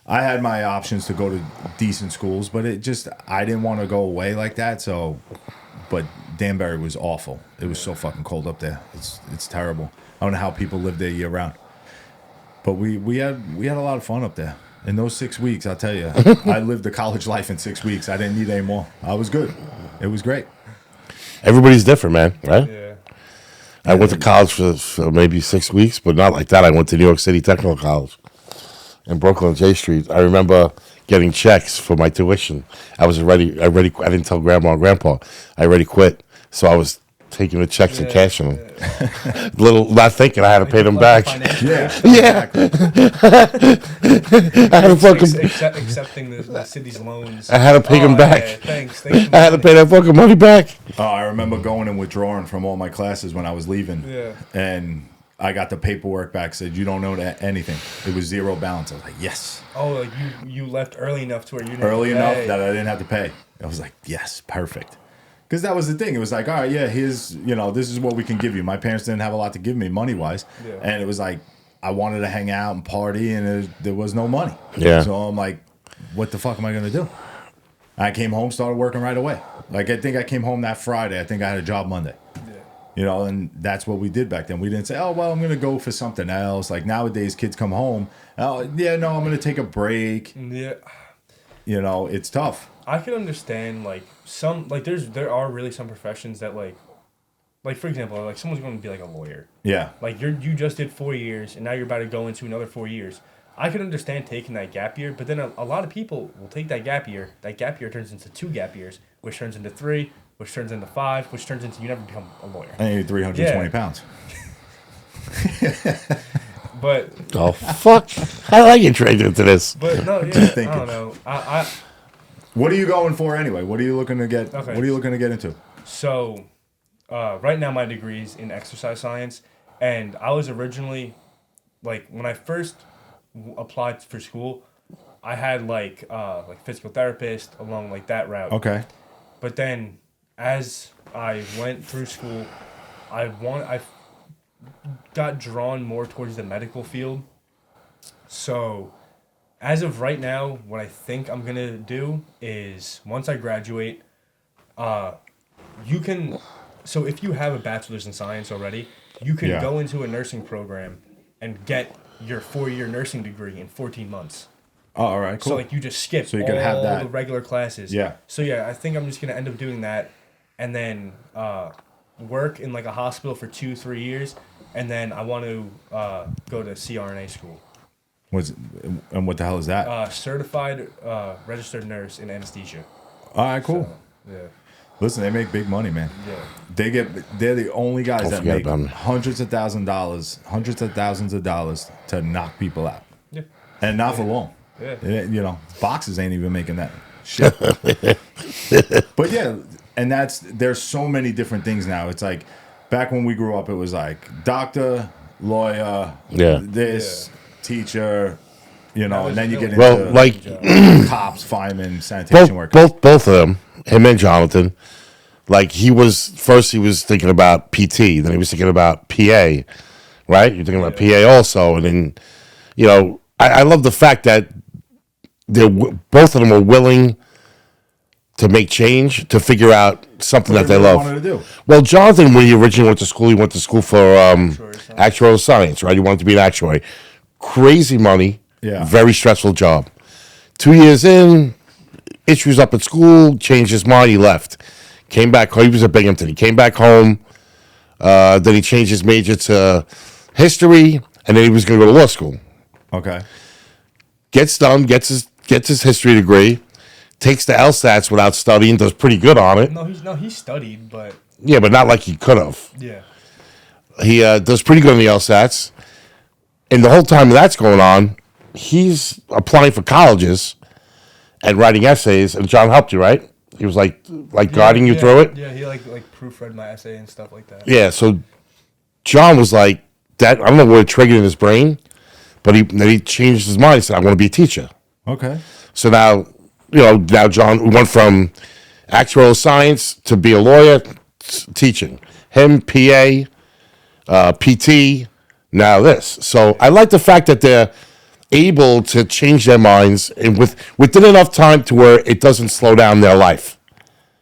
I had my options to go to decent schools, but I didn't want to go away like that. So, but Danbury was awful. It was so fucking cold up there. It's terrible. I don't know how people live there year round. But we had a lot of fun up there. In those 6 weeks, I'll tell you, I lived the college life in 6 weeks. I didn't need any more. I was good. It was great. Everybody's different, man, right? Yeah. I went to college for maybe 6 weeks, but not like that. I went to New York City Technical College in Brooklyn, J Street. I remember getting checks for my tuition. I didn't tell grandma and grandpa. I already quit. So I was taking the checks and cashing them. Not thinking I had to pay them back. Yeah. I had to fucking Accepting the city's loans. I had to pay them back. Yeah, thanks. I had to pay that fucking money back. I remember going and withdrawing from all my classes when I was leaving. Yeah. And I got the paperwork back, said, you don't know anything. It was zero balance. I was like, yes. Oh, like you left early enough to where you didn't Early have to enough pay. that I didn't have to pay. I was like, yes, perfect. Because that was the thing. It was like, all right, yeah, here's, this is what we can give you. My parents didn't have a lot to give me money-wise. Yeah. And it was like, I wanted to hang out and party, and there was no money. Yeah. So I'm like, what the fuck am I going to do? I came home, started working right away. Like, I think I came home that Friday. I think I had a job Monday. Yeah. And that's what we did back then. We didn't say, oh, well, I'm going to go for something else. Like, nowadays, kids come home. Oh, yeah, no, I'm going to take a break. Yeah. It's tough. I can understand there are really some professions that like for example, like someone's going to be like a lawyer. Yeah. Like you just did 4 years and now you're about to go into another 4 years. I can understand taking that gap year, but then a lot of people will take that gap year. That gap year turns into 2 gap years, which turns into 3, which turns into 5, which turns into you never become a lawyer. I need 320 pounds. But Oh, fuck. I like you trained into this. but no, yeah, Thinking. I don't know. I What are you going for anyway? What are you looking to get? Okay. What are you looking to get into? So, right now my degree is in exercise science, and I was originally, like, when I first applied for school, I had like physical therapist along like that route. Okay. But then, as I went through school, I got drawn more towards the medical field. So, as of right now, what I think I'm gonna do is once I graduate, you can. So if you have a bachelor's in science already, you can go into a nursing program and get your 4-year nursing degree in 14 months. Oh, all right, cool. So like you just skip So you all can have that. the regular classes. Yeah. So yeah, I think I'm just gonna end up doing that, and then work in like a hospital for 2-3 years, and then I want to go to CRNA school. And what the hell is that? Certified registered nurse in anesthesia. All right, cool. So, yeah. Listen, they make big money, man. Yeah. They're the only guys that forget make about 'em. hundreds of thousands of dollars to knock people out, Yeah. and not for long. Yeah. Boxers ain't even making that shit. But yeah, and there's so many different things now. It's like back when we grew up, it was like doctor, lawyer, teacher, and then you get into Well, like cops, firemen, sanitation workers. both of them, him and Jonathan, like he was thinking about PT, then he was thinking about PA, right? You're thinking about PA also, and then, I love the fact that both of them are willing to make change, to figure out something that they really love. wanted to do. Well, Jonathan, when he originally went to school, he went to school for actuarial science, right? He wanted to be an actuary. Crazy money, very stressful job. 2 years in, issues up at school, changed his mind, he left. Came back home, he was at Binghamton. He came back home, then he changed his major to history, and then he was going to go to law school. Okay. Gets done, gets his history degree, takes the LSATs without studying, does pretty good on it. He studied, but Yeah, but not like he could have. yeah. He does pretty good on the LSATs. And the whole time that's going on, he's applying for colleges and writing essays. And John helped you, right? He was like guiding you through it. Yeah, he like proofread my essay and stuff like that. Yeah, so John was like that. I don't know what it triggered in his brain, but he changed his mind. He said, "I want to be a teacher." Okay. So now John went from actuarial science to be a lawyer, teaching. Him, PA, PT, now this. So I like the fact that they're able to change their minds and within enough time to where it doesn't slow down their life.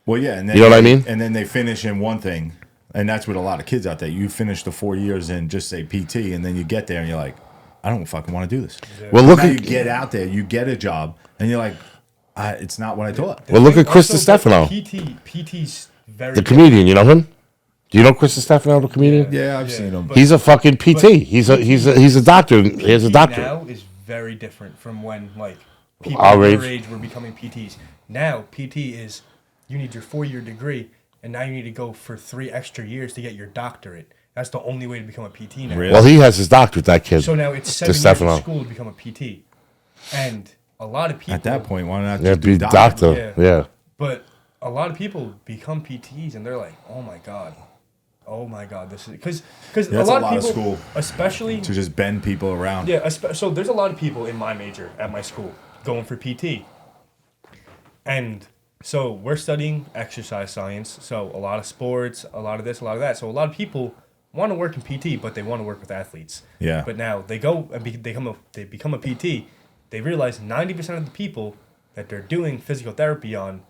Well, yeah, and then You know what I mean? And then they finish in one thing, and that's with a lot of kids out there. You finish the 4 years in just say PT, and then you get there and you're like, I don't fucking want to do this. Yeah. Well, look Now at you get out there, you get a job, and you're like, it's not what I thought. well, look at Chris Also, Stefano, PT's very the comedian. You know him? Do you know Chris Stefano, the comedian? Yeah, I've seen him. but- He's a fucking PT. He's a doctor. He has a PT doctorate. now is very different from when like people Our our age. age were becoming PTs. Now PT is you need your 4-year degree, and now you need to go for 3 extra years to get your doctorate. That's the only way to become a PT now. Really? Well, he has his doctorate. That kid. So now it's 7 years Stefano. of school to become a PT, and a lot of people At that point, why not Yeah, just be do doctor. Yeah. Yeah. But a lot of people become PTs, and they're like, "Oh my god, this is because a That's lot of people, school especially to just bend people around. yeah, so there's a lot of people in my major at my school going for PT. And so we're studying exercise science, so a lot of sports, a lot of this, a lot of that. So a lot of people want to work in PT, but they want to work with athletes. Yeah. But now they go and they become a PT, they realize 90% of the people that they're doing physical therapy on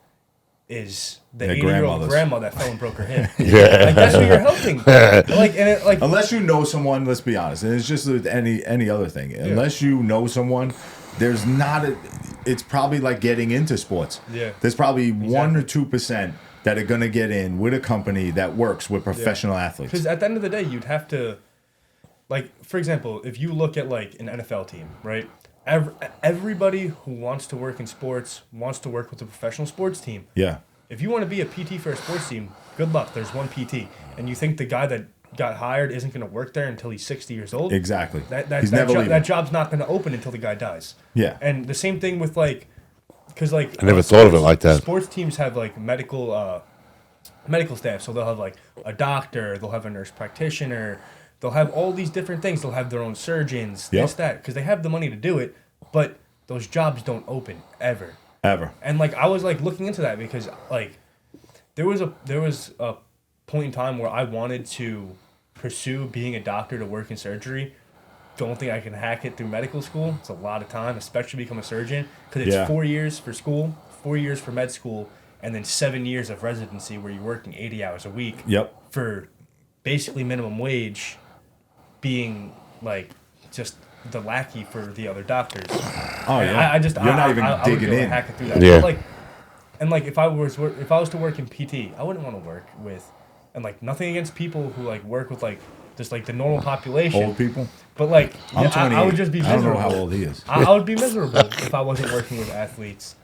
is the Their 80-year-old grandmothers. grandma that fell and broke her hip. Yeah. Like that's who you're helping. Like Unless you know someone, let's be honest, and it's just with any other thing. Unless you know someone, there's not a. It's probably like getting into sports. Yeah. There's probably 1 or 2% that are gonna get in with a company that works with professional athletes. Because at the end of the day, you'd have to, like, for example, if you look at like an NFL team, right? Everybody who wants to work in sports wants to work with a professional sports team. Yeah. If you want to be a PT for a sports team, good luck. There's one PT, and you think the guy that got hired isn't going to work there until he's 60 years old? Exactly. He's never leaving. that job's not going to open until the guy dies. Yeah. And the same thing with like, because like I never thought of it like that. Sports teams have like medical staff, so they'll have like a doctor, they'll have a nurse practitioner, they'll have all these different things. They'll have their own surgeons, Yep. this, that, because they have the money to do it, but those jobs don't open ever. Ever. And like I was like looking into that because like there was a point in time where I wanted to pursue being a doctor to work in surgery. Don't think I can hack it through medical school. It's a lot of time, especially become a surgeon, because it's 4 years for school, 4 years for med school, and then 7 years of residency where you're working 80 hours a week. Yep. For basically minimum wage, being like just the lackey for the other doctors. Oh yeah. I just You're not even I would digging be able to in. hack it through that. Yeah. But like, if I was to work in PT, I wouldn't want to work with, and like nothing against people who like work with like just like the normal population. Old people. But like, I'm yeah, 28. I would just be I miserable. don't know how old he is. I would be miserable if I wasn't working with athletes.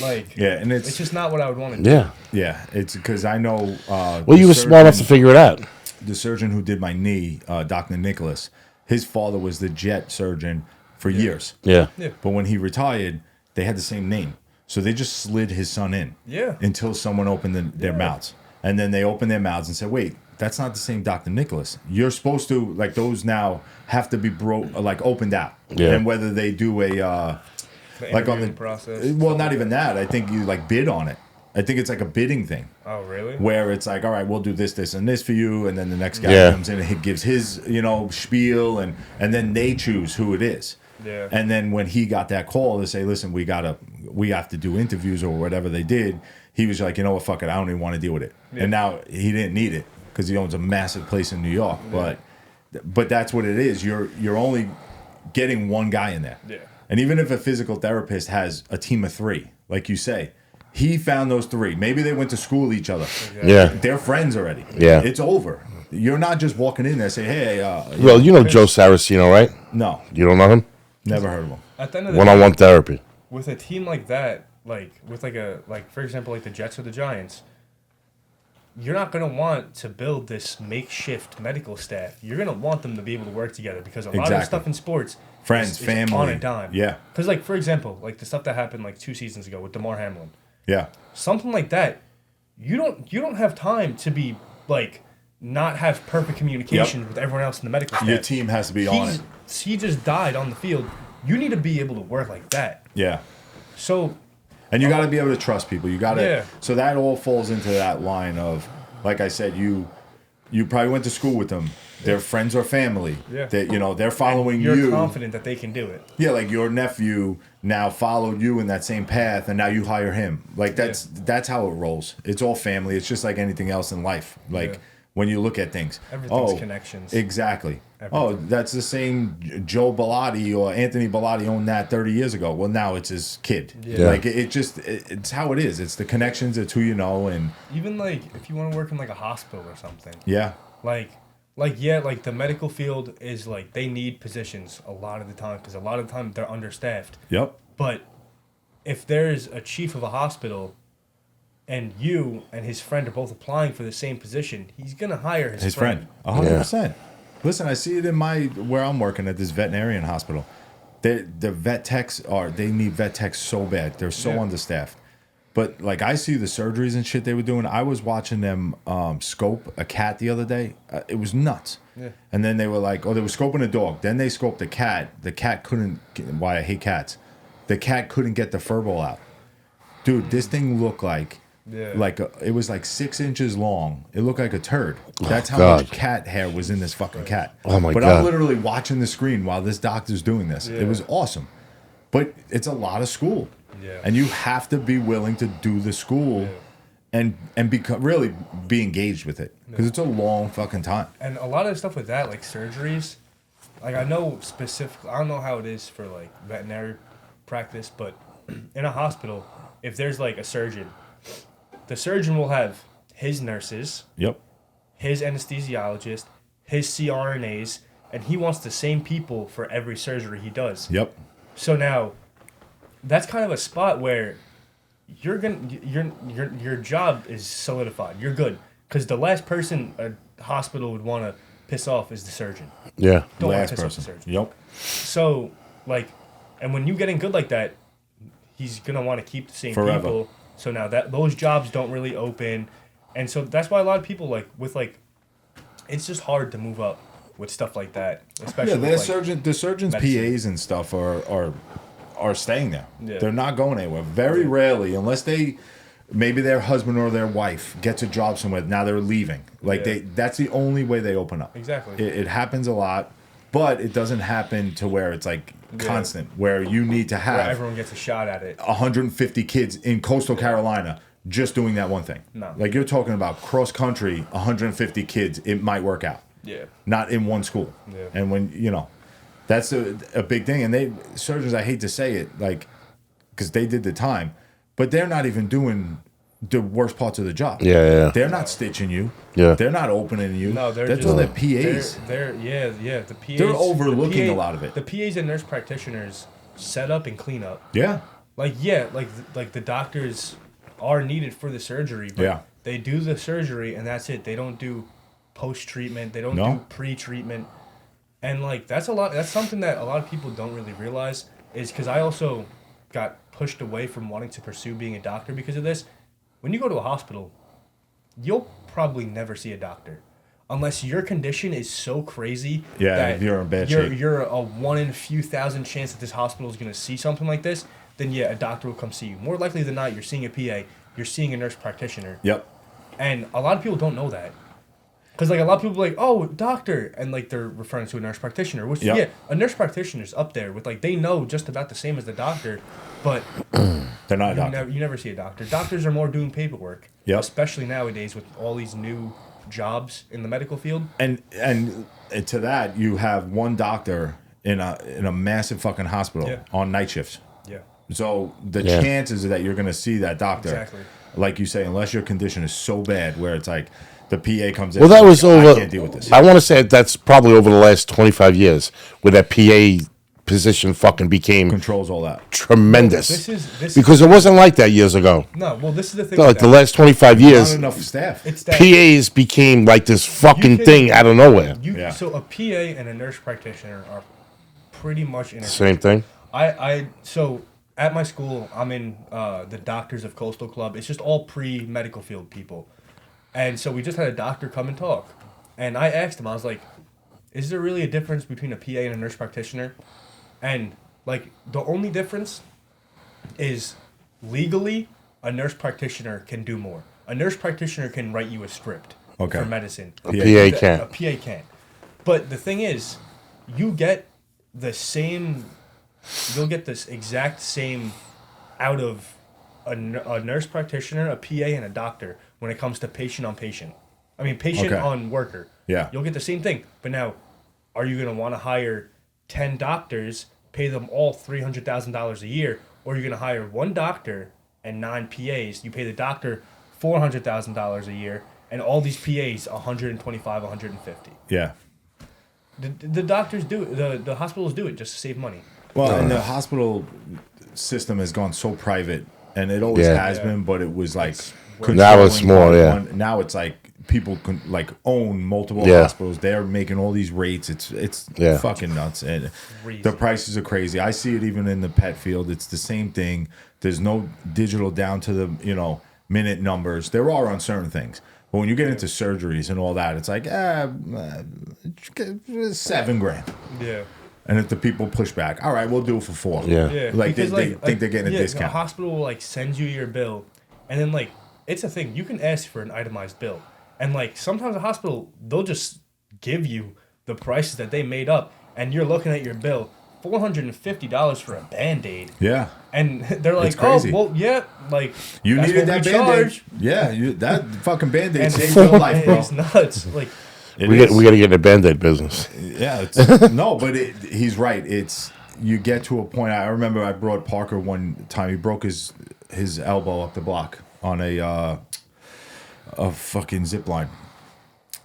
Like, Yeah, and it's just not what I would want to do. Yeah. Yeah, it's because I know. Well, you were smart enough to figure it out. The surgeon who did my knee, Dr. Nicholas, his father was the jet surgeon for years. Yeah. Yeah. But when he retired, they had the same name. So they just slid his son in. Yeah. Until someone opened their mouths. And then they opened their mouths and said, wait, that's not the same Dr. Nicholas. You're supposed to, like, those now have to be opened out. Yeah. And whether they do a, The like on the interviewing process. well, not even that. I think you, like, bid on it. I think it's like a bidding thing. Oh, really? Where it's like, all right, we'll do this, this, and this for you, and then the next guy Yeah. comes in and he gives his, spiel, and then they choose who it is. Yeah. And then when he got that call to say, listen, we have to do interviews or whatever they did, he was like, you know what, fuck it, I don't even want to deal with it. Yeah. And now he didn't need it because he owns a massive place in New York. Yeah. But that's what it is. You're only getting one guy in there. Yeah. And even if a physical therapist has a team of 3, like you say, he found those 3. Maybe they went to school with each other. Yeah. They're friends already. Yeah. It's over. You're not just walking in there and say, hey, Well, you know Joe Saraceno, right? no, You don't know him? never heard of him. At the end of the One-on-one therapy. with a team like that, like with like for example, like the Jets or the Giants, you're not going to want to build this makeshift medical staff. You're going to want them to be able to work together because a lot of stuff in sports friends, is family, on a dime. Yeah. Because, like, for example, like the stuff that happened like 2 seasons ago with DeMar Hamlin. Yeah. Something like that, you don't have time to be, like, not have perfect communication with everyone else in the medical staff. Your team has to be on it. He just died on the field. You need to be able to work like that. Yeah. So... And you got to be able to trust people. You got to. Yeah. So that all falls into that line of, like I said, you probably went to school with them. They're friends or family. Yeah. That they're following you're you. You're confident that they can do it. Yeah, like your nephew now followed you in that same path, and now you hire him. Like that's how it rolls. It's all family. It's just like anything else in life. Like when you look at things, everything's connections. Exactly. Everything. Oh, that's the same Joe Bellotti or Anthony Bellotti owned that 30 years ago. Well, now it's his kid. Yeah. Like it's how it is. It's the connections. It's who you know, and even like if you want to work in like a hospital or something. Yeah. Like the medical field is like they need positions a lot of the time because a lot of the time they're understaffed. Yep. But if there's a chief of a hospital and you and his friend are both applying for the same position, he's gonna hire his friend. 100%. Listen, I see it in where I'm working at this veterinarian hospital. The vet techs they need vet techs so bad. They're so understaffed. But like I see the surgeries and shit they were doing. I was watching them scope a cat the other day. It was nuts. Yeah. And then they were like, they were scoping a dog. Then they scoped a cat. The cat couldn't. Why I hate cats. The cat couldn't get the fur ball out. Dude, this thing looked like. Yeah. It was like 6 inches long. It looked like a turd. That's how much cat hair was in this fucking cat. Oh my God. But I'm literally watching the screen while this doctor's doing this. Yeah. It was awesome. But it's a lot of school. Yeah. And you have to be willing to do the school and really be engaged with it. Because it's a long fucking time. And a lot of stuff with that, like surgeries, like I know specifically, I don't know how it is for like veterinary practice, but in a hospital, if there's like a surgeon, the surgeon will have his nurses, his anesthesiologist, his CRNAs, and he wants the same people for every surgery he does. Yep. So now, that's kind of a spot where your job is solidified. You're good because the last person a hospital would want to piss off is the surgeon. Yeah. Don't want to piss off the surgeon. Yep. So and when you getting good like that, he's gonna want to keep the same people. So now that those jobs don't really open, and so that's why a lot of people it's just hard to move up with stuff like that. Especially the surgeons' medicine. PAs and stuff are staying there. Yeah. They're not going anywhere. Very rarely, unless maybe their husband or their wife gets a job somewhere. Now they're leaving. That's the only way they open up. Exactly. It happens a lot, but it doesn't happen to where it's constant, where you need to have where everyone gets a shot at it. 150 kids in coastal Carolina just doing that one thing. No. Like you're talking about cross country, 150 kids, it might work out. Yeah. Not in one school. Yeah. And when, that's a big thing. And surgeons, I hate to say it, because they did the time, but they're not even doing the worst parts of the job. Yeah. They're not stitching you. Yeah. They're not opening you. No, that's all their PAs. They're the PAs. They're overlooking a lot of it. The PAs and nurse practitioners set up and clean up. Yeah. Like the doctors are needed for the surgery, but they do the surgery and that's it. They don't do post-treatment. They don't do pre-treatment. And that's something that a lot of people don't really realize is because I also got pushed away from wanting to pursue being a doctor because of this. When you go to a hospital, you'll probably never see a doctor unless your condition is so crazy that you're in bad shape. You're a 1 in a few thousand chance that this hospital is going to see something like this. Then a doctor will come see you. More likely than not, you're seeing a PA, you're seeing a nurse practitioner. Yep. And a lot of people don't know that. Because a lot of people are like, oh, doctor, and they're referring to a nurse practitioner, which a nurse practitioner is up there with they know just about the same as the doctor, but they're not a doctor. You never see a doctor. Doctors are more doing paperwork, especially nowadays with all these new jobs in the medical field. And to that, you have one doctor in a massive fucking hospital on night shifts. Yeah. So the chances that you're going to see that doctor, like you say, unless your condition is so bad where it's the PA comes in. Well, that was over. I can't deal with this. I want to say that's probably over the last 25 years where that PA position fucking became Controls all that. tremendous. This because it wasn't like that years ago. no. Well, this is the thing. Like with the that. last 25 Not years, enough staff. It's that PAs became like this fucking You can- thing out of nowhere. Yeah. So a PA and a nurse practitioner are pretty much interchangeable. Same thing. So at my school, I'm in the Doctors of Coastal Club. It's just all pre-medical field people. And so we just had a doctor come and talk. And I asked him, I was like, is there really a difference between a PA and a nurse practitioner? And like the only difference is legally a nurse practitioner can do more. A nurse practitioner can write you a script for medicine. A PA can't. A PA can't. But the thing is, you get the same, you'll get this exact same out of a nurse practitioner, a PA, and a doctor when it comes to patient on patient. I mean, patient on worker. Yeah. You'll get the same thing. But now, are you going to want to hire 10 doctors, pay them all $300,000 a year, or are you going to hire one doctor and 9 PAs? You pay the doctor $400,000 a year, and all these PAs $125, $150. Yeah. The doctors do it. The hospitals do it just to save money. Well, and the hospital system has gone so private, and it always has been, but it was like Now it's more, controlling one. Now it's like people can like own multiple hospitals. They're making all these rates. It's fucking nuts, and the prices are crazy. I see it even in the pet field. It's the same thing. There's no digital down to the minute numbers. There are on certain things. But when you get into surgeries and all that, it's like, $7,000. Yeah. And if the people push back, all right, we'll do it for $4,000. Yeah. Like Because, they think they're getting a discount. The hospital will like send you your bill, and then like it's a thing. You can ask for an itemized bill, and like sometimes a hospital they'll just give you the prices that they made up, and you're looking at your bill, $450 for a Band-Aid. Yeah. And they're like, It's crazy. oh, well, yeah, like You that's needed what that we Band-Aid. charge. Yeah, that fucking Band-Aid And saved your life, bro. it's nuts. Like We got to get in the Band-Aid business. Yeah, no, but he's right. It's you get to a point. I remember I brought Parker one time. He broke his elbow up the block on a fucking zip line.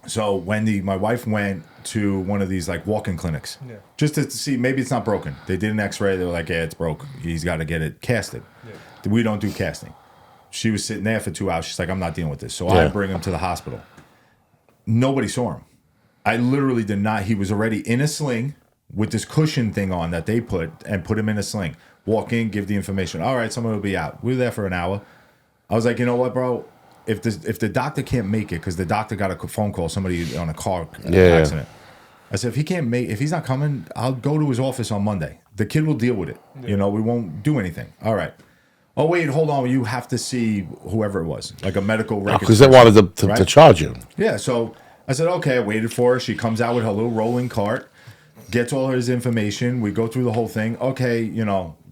So Wendy, my wife, went to one of these like walk-in clinics just to see maybe it's not broken. They did an X-ray. They were like, "Yeah, it's broke. He's got to get it casted." Yeah. We don't do casting. She was sitting there for 2 hours. She's like, "I'm not dealing with this." So I bring him to the hospital. Nobody saw him. I literally did not. He was already in a sling with this cushion thing on that they put him in a sling. Walk in, give the information. All right, someone will be out. We were there for an hour. I was like, you know what, bro? If the doctor can't make it, because the doctor got a phone call, somebody on a car accident. I said, if he's not coming, I'll go to his office on Monday. The kid will deal with it. Yeah. We won't do anything. All right. Oh, wait, hold on. You have to see whoever it was, like a medical record. Because they wanted to charge you. Yeah, so I said, okay, I waited for her. She comes out with her little rolling cart, gets all his information. We go through the whole thing. Okay,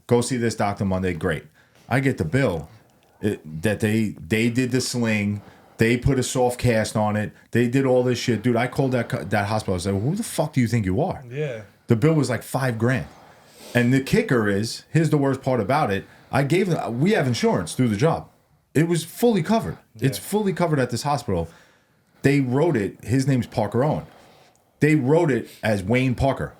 go see this doctor Monday. Great. I get the bill that they did the sling. They put a soft cast on it. They did all this shit. Dude, I called that hospital. I said, who the fuck do you think you are? Yeah. The bill was like $5,000. And the kicker is, here's the worst part about it. We have insurance through the job. It was fully covered. Yeah. It's fully covered at this hospital. They wrote it. His name's Parker Owen. They wrote it as Wayne Parker.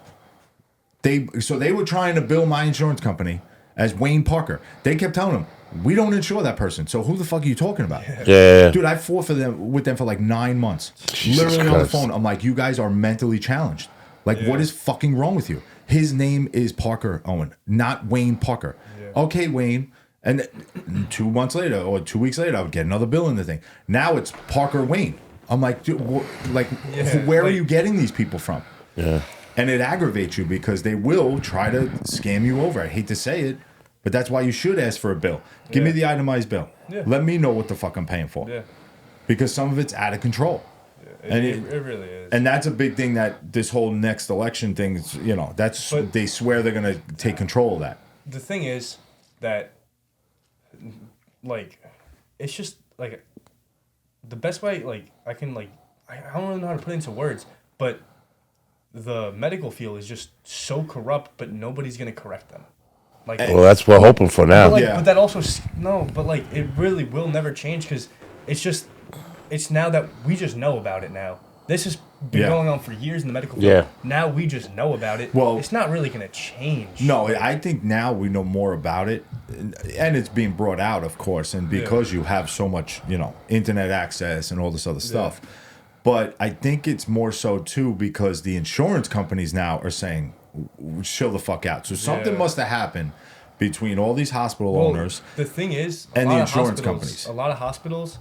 So they were trying to bill my insurance company as Wayne Parker. They kept telling him, we don't insure that person. So who the fuck are you talking about? Yeah. Dude, I fought with them for like 9 months. Jesus Literally on the Christ. phone. I'm like, you guys are mentally challenged. Like, what is fucking wrong with you? His name is Parker Owen, not Wayne Parker. Yeah. Okay, Wayne. And 2 months later, or 2 weeks later, I would get another bill in the thing. Now it's Parker Wayne. I'm like, dude, where are you getting these people from? Yeah. And it aggravates you because they will try to scam you over. I hate to say it, but that's why you should ask for a bill. Give me the itemized bill. Yeah. Let me know what the fuck I'm paying for. Yeah. Because some of it's out of control. Yeah, it really is. And that's a big thing that this whole next election thing is, they swear they're going to take control of that. The thing is that, like, it's just, like, the best way, like, I can, like, I don't really know how to put it into words, but the medical field is just so corrupt, but nobody's going to correct them. Like, well, that's what we're hoping for now. But that also, but like, it really will never change because it's now that we just know about it now. This has been going on for years in the medical field. Yeah. Now we just know about it. Well, it's not really going to change. No, I think now we know more about it, and it's being brought out, of course, and because you have so much, internet access and all this other stuff. But I think it's more so too because the insurance companies now are saying, "Chill the fuck out." So something must have happened between all these hospital owners. The thing is, and the insurance companies. A lot of hospitals,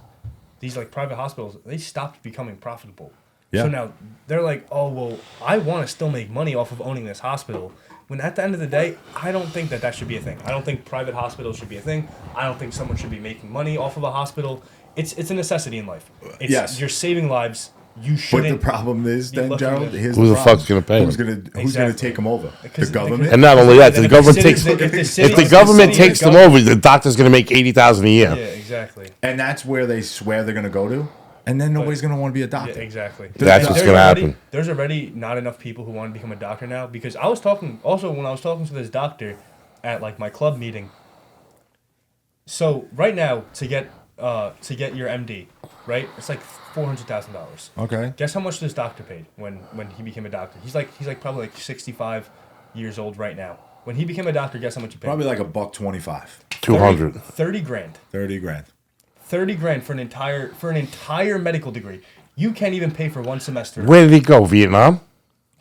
these like private hospitals, they stopped becoming profitable. Yeah. So now they're like, oh, well, I want to still make money off of owning this hospital. When at the end of the day, I don't think that should be a thing. I don't think private hospitals should be a thing. I don't think someone should be making money off of a hospital. It's a necessity in life. You're saving lives. You shouldn't. But the problem is then, Gerald, who the fuck's gonna pay? Who's gonna take them over? The government. And not only that, the government takes. If the government takes them over, the doctor's gonna make $80,000 a year. Yeah, exactly. And that's where they swear they're gonna go to, and then nobody's gonna want to be a doctor. Yeah, exactly. That's what's gonna happen. There's already not enough people who want to become a doctor now because I was talking when I was talking to this doctor at like my club meeting. So right now to get your MD, right? It's like $400,000. Okay. Guess how much this doctor paid when he became a doctor? He's like probably like 65 years old right now. When he became a doctor, guess how much he paid? Probably like $125. 200. 30 grand. 30 grand. 30 grand for an entire medical degree. You can't even pay for one semester. Where did he go? Vietnam?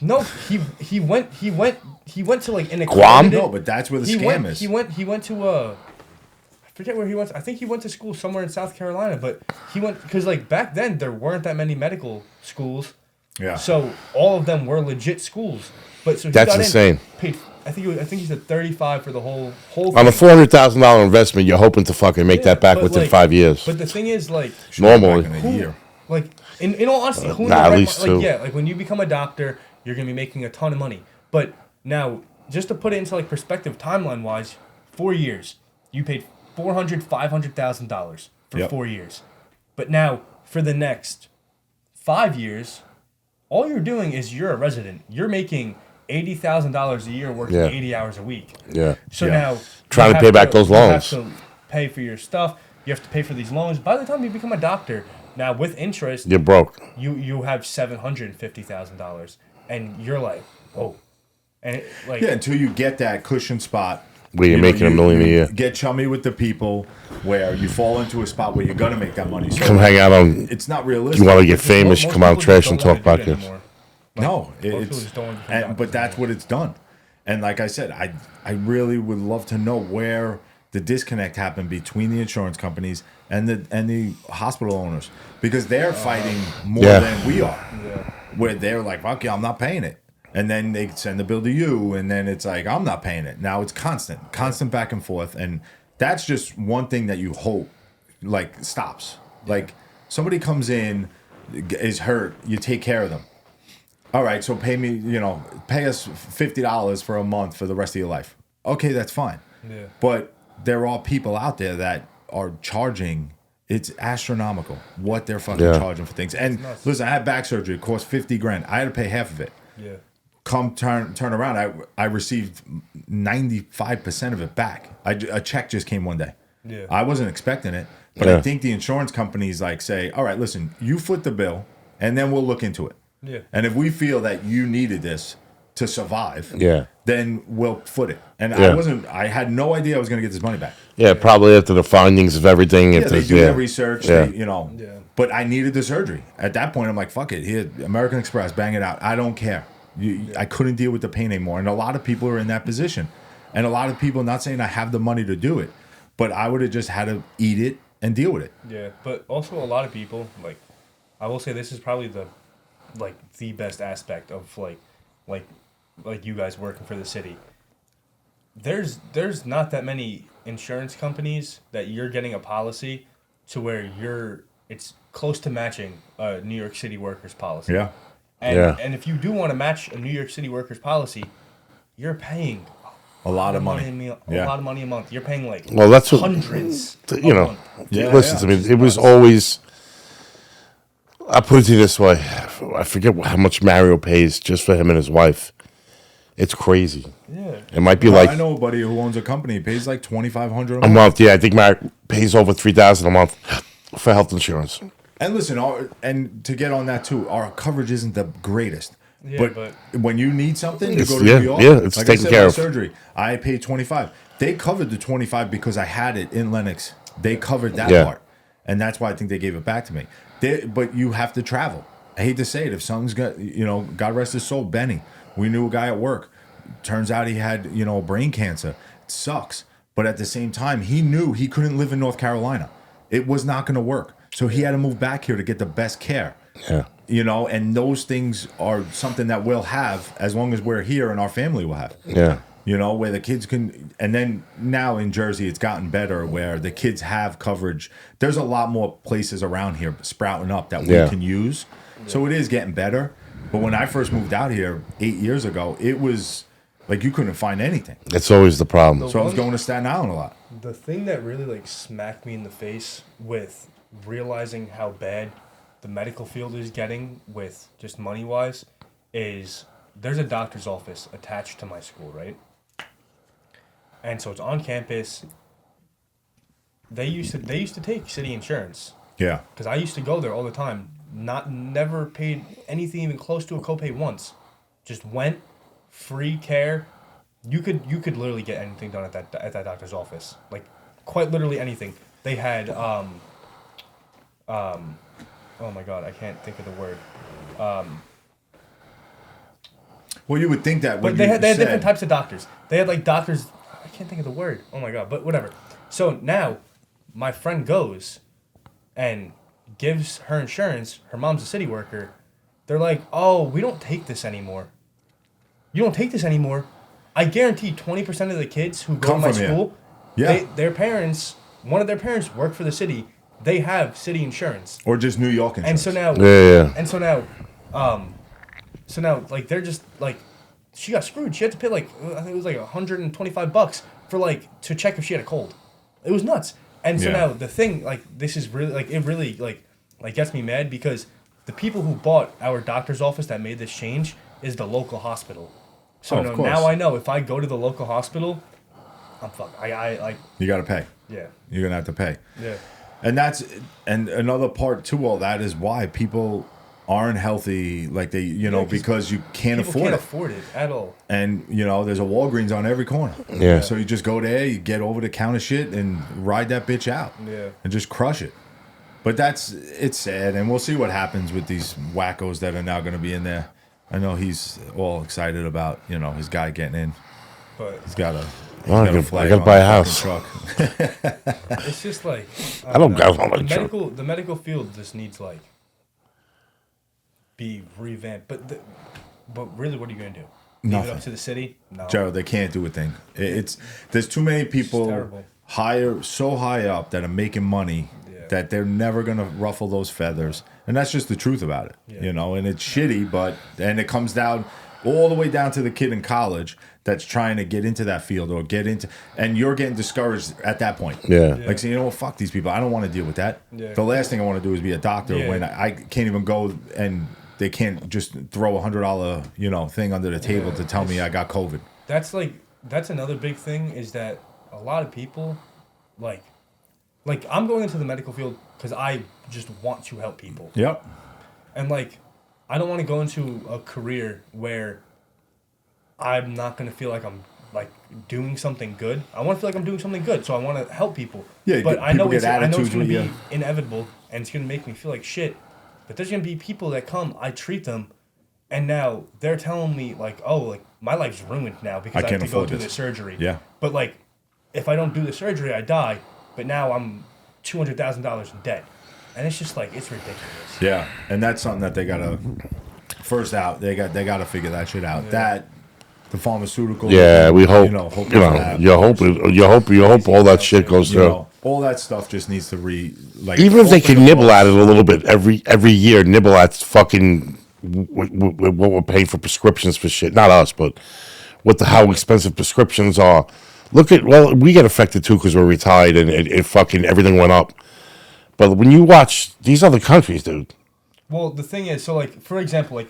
No, he went to like an Guam? No, but that's where the scam is. He went to I forget where he went. I think he went to school somewhere in South Carolina, but he went because like back then there weren't that many medical schools. Yeah. So all of them were legit schools. But so he That's got insane. Paid. I think he said 35 for the whole On a thing. $400,000 investment, you're hoping to fucking make that back but, within like, 5 years. But the thing is, like, Normally. Back in a year. like in all honesty, who in Nah, their at right least mi- two. like, yeah, like when you become a doctor, you're gonna be making a ton of money. But now, just to put it into like perspective, timeline wise, 4 years, you paid $500,000 for Yep. 4 years. But now for the next 5 years, all you're doing is you're a resident. You're making $80,000 a year working 80 hours a week. Yeah. So Yeah. now Trying you to have pay back those loans. You have to pay for your stuff. You have to pay for these loans. By the time you become a doctor, now with interest, You're broke. you have $750,000, and you're like, whoa, and it, like Until you get that cushion spot Where you're making $1 million a year. Get chummy with the people where you fall into a spot where you're gonna make that money. So Come hang out on. it's not realistic. You want to get famous, most come out people trash just and don't talk wanna do about it this. anymore. No, Most people it's just don't wanna become doctors but that's what it's done. And like I said, I really would love to know where the disconnect happened between the insurance companies and the hospital owners because they're fighting more than we are. Yeah. Where they're like, "Fuck yeah, I'm not paying it," and then they send the bill to you, and then it's like, "I'm not paying it." Now it's constant back and forth, and that's just one thing that you hope like stops. Like somebody comes in, is hurt, you take care of them. All right, so pay us $50 for a month for the rest of your life. Okay, that's fine. Yeah. But there are people out there that are charging. It's astronomical what they're fucking charging for things. And listen, I had back surgery. It cost 50 grand. I had to pay half of it. Yeah. Come turn around, I received 95% of it back. A check just came one day. Yeah. I wasn't expecting it, but I think the insurance companies like say, all right, listen, you foot the bill, and then we'll look into it. Yeah. And if we feel that you needed this to survive, then we'll foot it. And I had no idea I was going to get this money back. Yeah, probably after the findings of everything. Yeah, they do their research, Yeah. But I needed the surgery. At that point, I'm like, fuck it. Here, American Express, bang it out. I don't care. I couldn't deal with the pain anymore. And a lot of people are in that position. And a lot of people, not saying I have the money to do it, but I would have just had to eat it and deal with it. Yeah, but also a lot of people, like, I will say this is probably the best aspect of like you guys working for the city. There's not that many insurance companies that you're getting a policy to where it's close to matching a New York City workers policy. Yeah. And if you do want to match a New York City workers policy, you're paying A lot of money. a lot of money a month. You're paying like that's what, hundreds. Listen to me. It was always. I put it to you this way: I forget how much Mario pays just for him and his wife. It's crazy. Yeah. It might be I know a buddy who owns a company. He pays like $2,500 a month. Yeah, I think Mario pays over $3,000 a month for health insurance. And listen, and to get on that too, our coverage isn't the greatest. Yeah, but when you need something, you go to yeah, New York. yeah, it's like taken I said, care my of. surgery, I paid $25. They covered the $25 because I had it in Lenox. They covered that Yeah. part, and that's why I think they gave it back to me. But you have to travel. I hate to say it. If something's got, God rest his soul, Benny. We knew a guy at work. Turns out he had, brain cancer. It sucks. But at the same time, he knew he couldn't live in North Carolina. It was not going to work. So he had to move back here to get the best care. Yeah. And those things are something that we'll have as long as we're here and our family will have. Yeah. Where the kids can, and then now in Jersey, it's gotten better where the kids have coverage. There's a lot more places around here sprouting up that we can use. So it is getting better. But when I first moved out here 8 years ago, it was like you couldn't find anything. That's always the problem. So I was going to Staten Island a lot. The thing that really like smacked me in the face with realizing how bad the medical field is getting with just money wise is there's a doctor's office attached to my school, right? And so it's on campus. They used to take city insurance. Yeah. Because I used to go there all the time. Never paid anything even close to a copay once. Just went, free care. You could literally get anything done at that doctor's office. Like quite literally anything. They had oh my god, I can't think of the word. Well, you would think that when but they had different types of doctors. They had like doctors. I can't think of the word. Oh my god, but whatever. So now, my friend goes, and gives her insurance. Her mom's a city worker. They're like, oh, we don't take this anymore. You don't take this anymore. I guarantee 20% of the kids who go to my school, their parents, one of their parents work for the city. They have city insurance. Or just New York insurance. And so now, so now, like they're just like, she got screwed. She had to pay like I think it was like $125 for like to check if she had a cold. It was nuts. And so now the thing, like this is really like it really like gets me mad because the people who bought our doctor's office that made this change is the local hospital. So now I know if I go to the local hospital, I'm fucked. I like you got to pay. Yeah. You're gonna have to pay. Yeah. And another part to all that is why people aren't healthy like they because you can't afford it at all. And there's a Walgreens on every corner. Yeah. So you just go there, you get over the counter shit and ride that bitch out. Yeah. And just crush it. But it's sad, and we'll see what happens with these wackos that are now going to be in there. I know he's all excited about his guy getting in. But he's got a I gotta buy a house. Truck. It's just like I don't got a truck. The medical field just needs like be revamped. But really, what are you gonna do? Leave it up to the city? No, Gerald, they can't do a thing. There's too many people so high up that are making money that they're never gonna ruffle those feathers, and that's just the truth about it. And it's shitty, and it comes down all the way down to the kid in college that's trying to get into that field or and you're getting discouraged at that point. Like saying, fuck these people. I don't want to deal with that. The last thing I want to do is be a doctor when I can't even go and they can't just throw $100 thing under the table to tell me I got COVID. That's another big thing is that a lot of people like I'm going into the medical field because I just want to help people. Yep. And I don't want to go into a career where I'm not going to feel like I'm doing something good. I want to feel like I'm doing something good, so I want to help people. Yeah, but I know it's going to be inevitable, and it's going to make me feel like shit. But there's going to be people that come, I treat them, and now they're telling me my life's ruined now because I have to go through this surgery. Yeah. But if I don't do the surgery, I die. But now I'm $200,000 in debt. And it's just it's ridiculous. Yeah, and that's something that they gotta they gotta figure that shit out. That the pharmaceutical. Yeah, we hope. You hope all that shit goes through. All that stuff just needs to even if they can nibble at it a little bit every year, nibble at fucking what we're paying for prescriptions for shit. Not us, but how expensive prescriptions are. We get affected too because we're retired and it fucking everything went up. But when you watch these other countries, dude. Well, the thing is, so for example,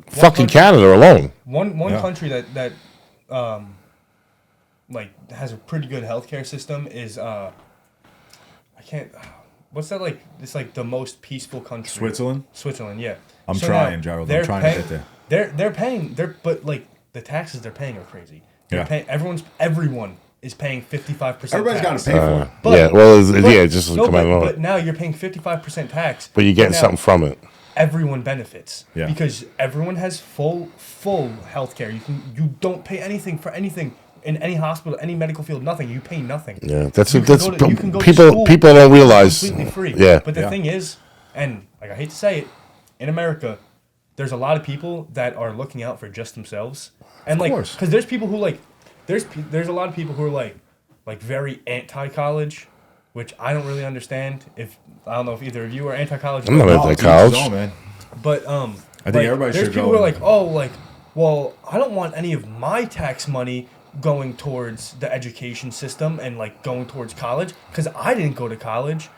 fucking Canada alone. One country that has a pretty good healthcare system is what's that like? It's like the most peaceful country. Switzerland? Switzerland, yeah. I'm So trying, now Gerald. they're I'm trying paying- to get there. They're paying, but like the taxes they're paying are crazy. They're Yeah. paying, everyone is paying 55%. Everybody's got tax. to pay for it. But- yeah, well, but- yeah, just no, come out of but now you're paying 55% tax. But you're getting now something from it. Everyone benefits. Yeah. Because everyone has full health care. You don't pay anything for anything in any hospital, any medical field, nothing. You pay nothing. Yeah, that's You can go to people school people don't realize. completely free. Yeah, But the Yeah. thing is, and like I hate to say it, in America, there's a lot of people that are looking out for just themselves, and like, course. because there's people who like, there's a lot of people who are like very anti-college, which I don't really understand. If I don't know if either of you are anti-college. I'm not but- anti- Oh, college. teach his own, man. but I think like, everybody there's should people go. who are like, oh, like, well, I don't want any of my tax money going towards the education system and like going towards college because I didn't go to college.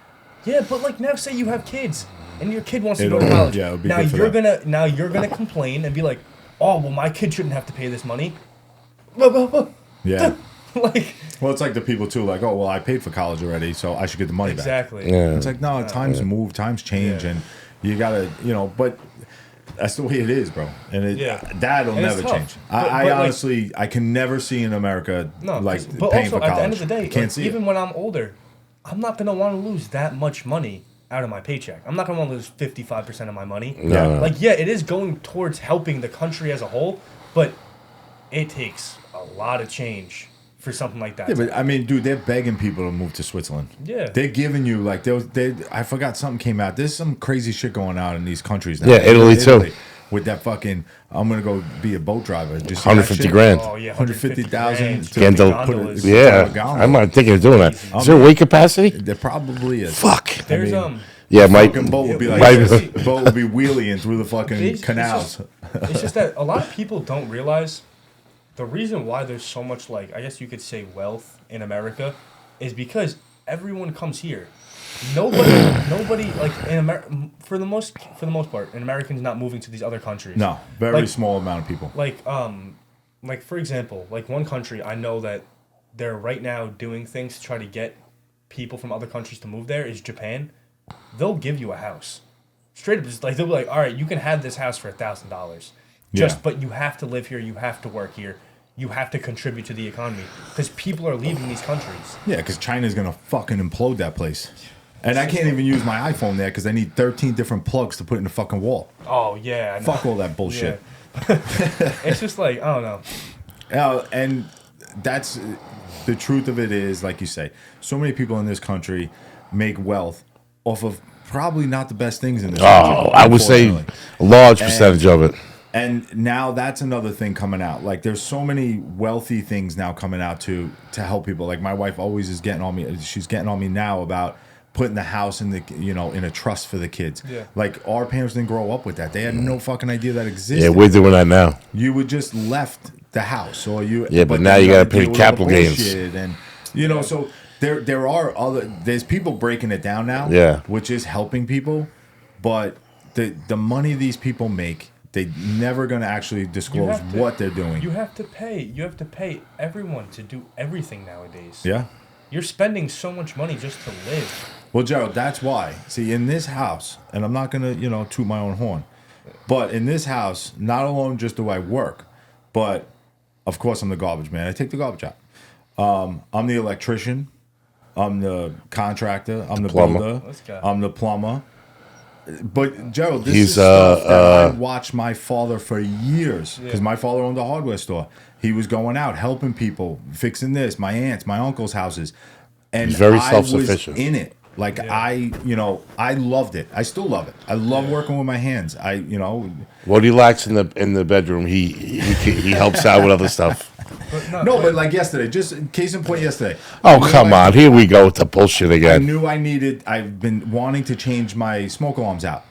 Yeah, but like now, say you have kids and your kid wants to go to It'll- college. yeah, it'll be now good for you're them. gonna complain and be like, oh, well, my kid shouldn't have to pay this money. Yeah. Like Well, it's like the people too, like, oh, well, I paid for college already, so I should get the money back. exactly. Yeah. It's like, no, times move, times change, Yeah. and you gotta, but that's the way it is, bro. And Yeah. that'll And it's never tough. change. But- I but, like- honestly, I can never see in America No, like but paying also for at college. the end of the day, Can't like, see even it. when I'm older, I'm not gonna want to lose that much money out of my paycheck. I'm not gonna want to lose 55% of my money. No. Like, yeah, it is going towards helping the country as a whole, but it takes a lot of change for something like that. Yeah, but I mean, dude, they're begging people to move to Switzerland. Yeah. They're giving you like I forgot something came out. There's some crazy shit going on in these countries now. Yeah, Italy, too. With that fucking, I'm gonna go be a boat driver. Just 150 grand. Oh yeah, 150,000 to Get the- gondolas. Yeah, Gondola. I'm not thinking of doing that. Is there weight capacity? There probably is. Fuck. There's Yeah, my Fucking boat would be like my- boat would be wheeling through the fucking It's canals. it's just that a lot of people don't realize the reason why there's so much, like, I guess you could say, wealth in America is because everyone comes here. Nobody like in America for the most part, an American's not moving to these other countries. No, very Like- small amount of people. Like for example, like one country I know that they're right now doing things to try to get people from other countries to move there is Japan. They'll give you a house. Straight up, just like they'll be like, all right, you can have this house for $1,000. Yeah. But you have to live here, you have to work here, you have to contribute to the economy. Because people are leaving these countries. Yeah, because China's gonna fucking implode that place. And I can't even use my iPhone there because I need 13 different plugs to put in the fucking wall. Oh yeah. I know. Fuck all that bullshit. Yeah. It's just like, I don't know. And that's the truth of it is, like you say, so many people in this country make wealth off of probably not the best things in this country. Oh, I would say unfortunately. a large percentage of it. And now that's another thing coming out. Like there's so many wealthy things now coming out to help people. Like my wife always is getting on me. She's getting on me now about putting the house in the in a trust for the kids. Yeah. Like our parents didn't grow up with that. They had no fucking idea that existed. Yeah, we're doing that now. You would just left the house, or you. Yeah, but then now you gotta pay deal with capital all the gains. bullshit, and so there are there's people breaking it down now. Yeah. which is helping people, but the money these people make, they never gonna actually disclose have to- what they're doing. You have to pay everyone to do everything nowadays. Yeah. You're spending so much money just to live. Well, Gerald, that's why. See, in this house, and I'm not gonna toot my own horn, but in this house, not alone just do I work, but of course I'm the garbage man. I take the garbage out. I'm the electrician. I'm the contractor. I'm the plumber. builder. Let's go. I'm the plumber. But Gerald, this He's, is stuff that I watched my father for years because my father owned a hardware store. He was going out helping people, fixing this, my aunts, my uncle's houses, and He's very I was self-sufficient. in it. Like I loved it. I still love it. I love working with my hands. What he lacks in the bedroom, he helps out with other stuff. But No, but like yesterday, just case in point yesterday. Oh, come on. Here we go with the bullshit I again. knew I've been wanting to change my smoke alarms out.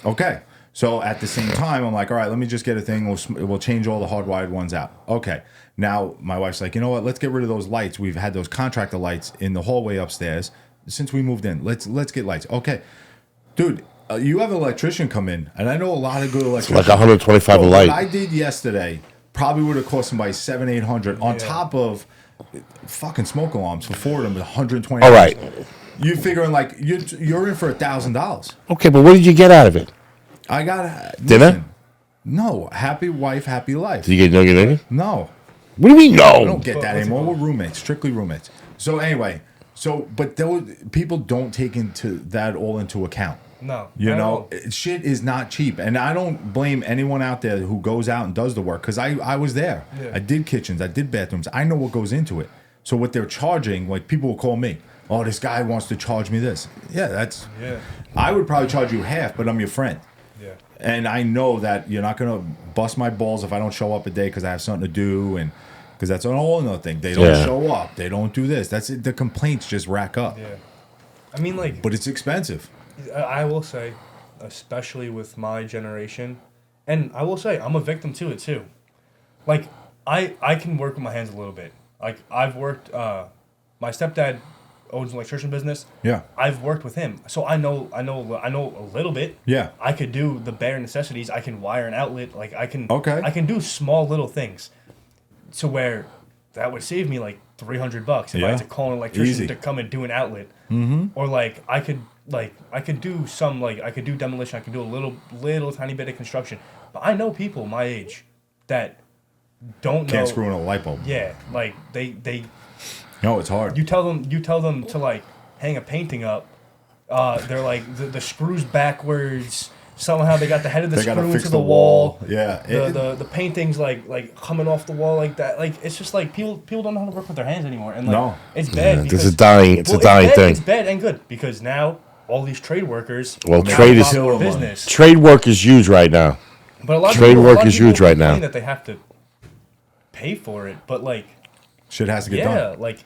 Okay. So at the same time, I'm like, all right, let me just get a thing. We'll change all the hardwired ones out. Okay. Now my wife's like, you know what? Let's get rid of those lights. We've had those contractor lights in the hallway upstairs since we moved in. Let's get lights. Okay. Dude, you have an electrician come in, and I know a lot of good electricians. Like 125 a What light. I did yesterday probably would have cost somebody $700-800 on top of fucking smoke alarms for 4 of them, $120. All right. You figuring like you're in for $1,000. Okay, but what did you get out of it? I got Dinner? listen, no, happy wife, happy life. Did you get nugget? No, What do you mean no? I don't get that anymore. We're roommates, strictly roommates. So anyway, but those people don't take that all into account. No, You know, shit is not cheap, and I don't blame anyone out there who goes out and does the work because I was there. Yeah. I did kitchens, I did bathrooms. I know what goes into it. So what they're charging, like people will call me, oh, this guy wants to charge me this. Yeah, I would probably charge you half, but I'm your friend. Yeah. And I know that you're not gonna bust my balls if I don't show up a day because I have something to do, and because that's an whole other thing. They don't show up. They don't do this. That's it. The complaints just rack up. Yeah. I mean, like, But it's expensive. I will say, especially with my generation, and I will say I'm a victim to it too. Like I can work with my hands a little bit. Like I've worked. My stepdad owns an electrician business. Yeah. I've worked with him, so I know a little bit. Yeah. I could do the bare necessities. I can wire an outlet. Like I can. Okay. I can do small little things, to where that would save me like $300 if I had to call an electrician Easy. to come and do an outlet. Mm-hmm. Or like I could do some I could do demolition. I could do a little tiny bit of construction. But I know people my age that don't Can't know. screw in a light bulb. Yeah, like they. No, it's hard. You tell them to like hang a painting up. They're like the screws backwards. Somehow they got the head of the They gotta screw fix into the the wall. Yeah. The paintings like coming off the wall like that. Like it's just like people don't know how to work with their hands anymore. And like No. it's bad. It's a because, dying thing. It's bad and good because now all these trade workers. Well, now trade have is- a lot more business. Trade work is huge right now. But a lot of trade people, work a lot of is people huge right now. complain that they have to pay for it, but like Shit has to get done.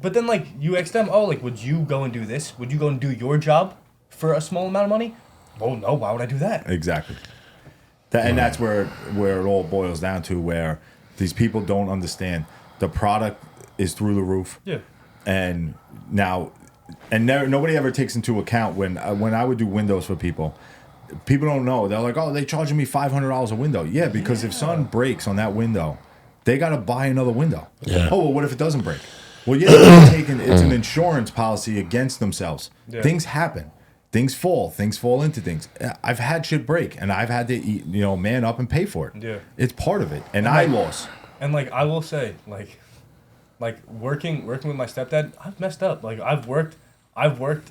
but then like you ask them, oh, like would you go and do this? Would you go and do your job for a small amount of money? Well, no. Why would I do that? Exactly. And that's where it all boils down to, where these people don't understand the product is through the roof. Yeah. And now, nobody ever takes into account when I would do windows for people. People don't know. They're like, oh, they charging me $500 a window. Yeah, because if something breaks on that window, they got to buy another window. Yeah. Oh, well, what if it doesn't break? Well, yeah, it's an insurance policy against themselves. Yeah. Things happen. Things fall into things. I've had shit break, and I've had to man up and pay for it. Yeah. It's part of it, and I lost. And like I will say, like working with my stepdad, I've messed up. Like I've worked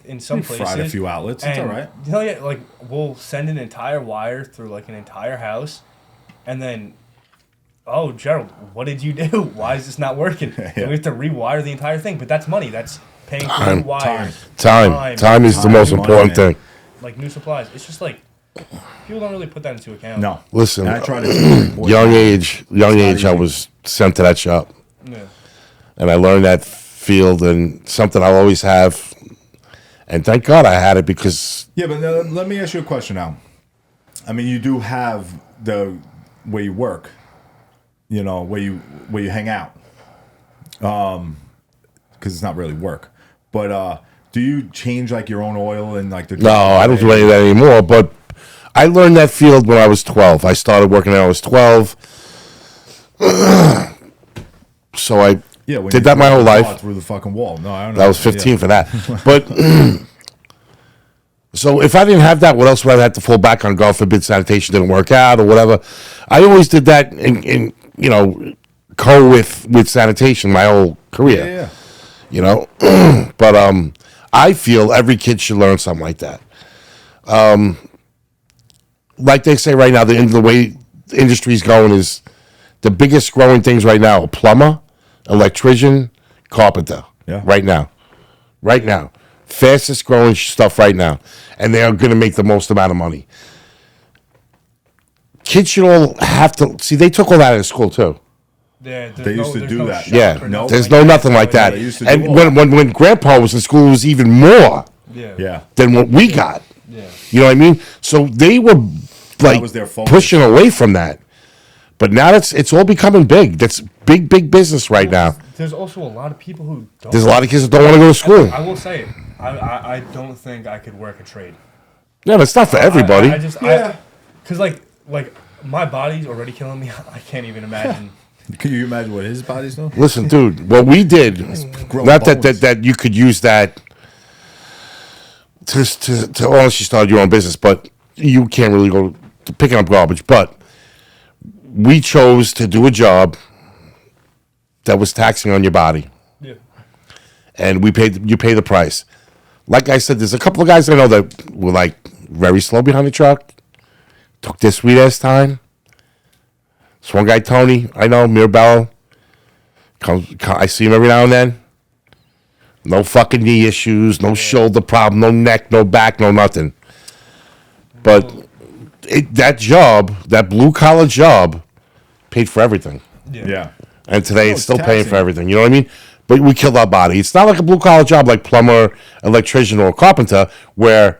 in some places. Fried a few outlets. It's all right. You know, yeah, like we'll send an entire wire through like an entire house, and then, oh, Gerald, what did you do? Why is this not working? Yeah. And we have to rewire the entire thing, but that's money. That's paying for new wires. Time is the most important thing. Like new supplies. It's just like people don't really put that into account. No. Listen, And I try to young age, I easy. was sent to that shop, Yeah. and I learned that field, and something I'll always have. And thank God I had it because Yeah, but let me ask you a question now. I mean, you do have the where you work, where you hang out, because it's not really work. But do you change like your own oil and like the? no, I don't do any of that anymore. But I learned that field when I was 12. I started working when I was 12. So I when did you that my whole threw the life. bar through the fucking wall. No, I don't know. I was 15 for that. But so if I didn't have that, what else would I have to fall back on? God forbid sanitation didn't work out or whatever. I always did that in co with sanitation my whole career. Yeah. But I feel every kid should learn something like that. Like they say right now, the way the industry's going is the biggest growing things right now: a plumber, electrician, carpenter. Yeah. Right now, fastest growing stuff right now, and they are going to make the most amount of money. Kids should all have to see. They took all that out of school too. Yeah, They used to do that. shop Yeah, or no, there's nothing nothing like that. They used to And do all when Grandpa was in school, it was even more Yeah. than what we got. Yeah. You know what I mean? So they were like was their focus. pushing away from that. But now it's all becoming big. That's big business right now. There's also a lot of people who don't. There's a lot of kids that don't want to go to school. I will say it. I don't think I could work a trade. No, it's not for everybody. Because like my body's already killing me. I can't even imagine. Can you imagine what his body's doing? Listen, dude, what we did, Grow not bones. that you could use that to honestly start your own business, but you can't really go to picking up garbage. But we chose to do a job that was taxing on your body, Yeah. and you pay the price. Like I said, there's a couple of guys I know that were like very slow behind the truck, took their sweet ass time. This one guy, Tony, I know, Mirabello, I see him every now and then. No fucking knee issues, no shoulder problem, no neck, no back, no nothing. But that job, that blue collar job, paid for everything. Yeah. And today it's still paying taxing. for everything. You know what I mean? But we killed our body. It's not like a blue collar job like plumber, electrician, or carpenter, where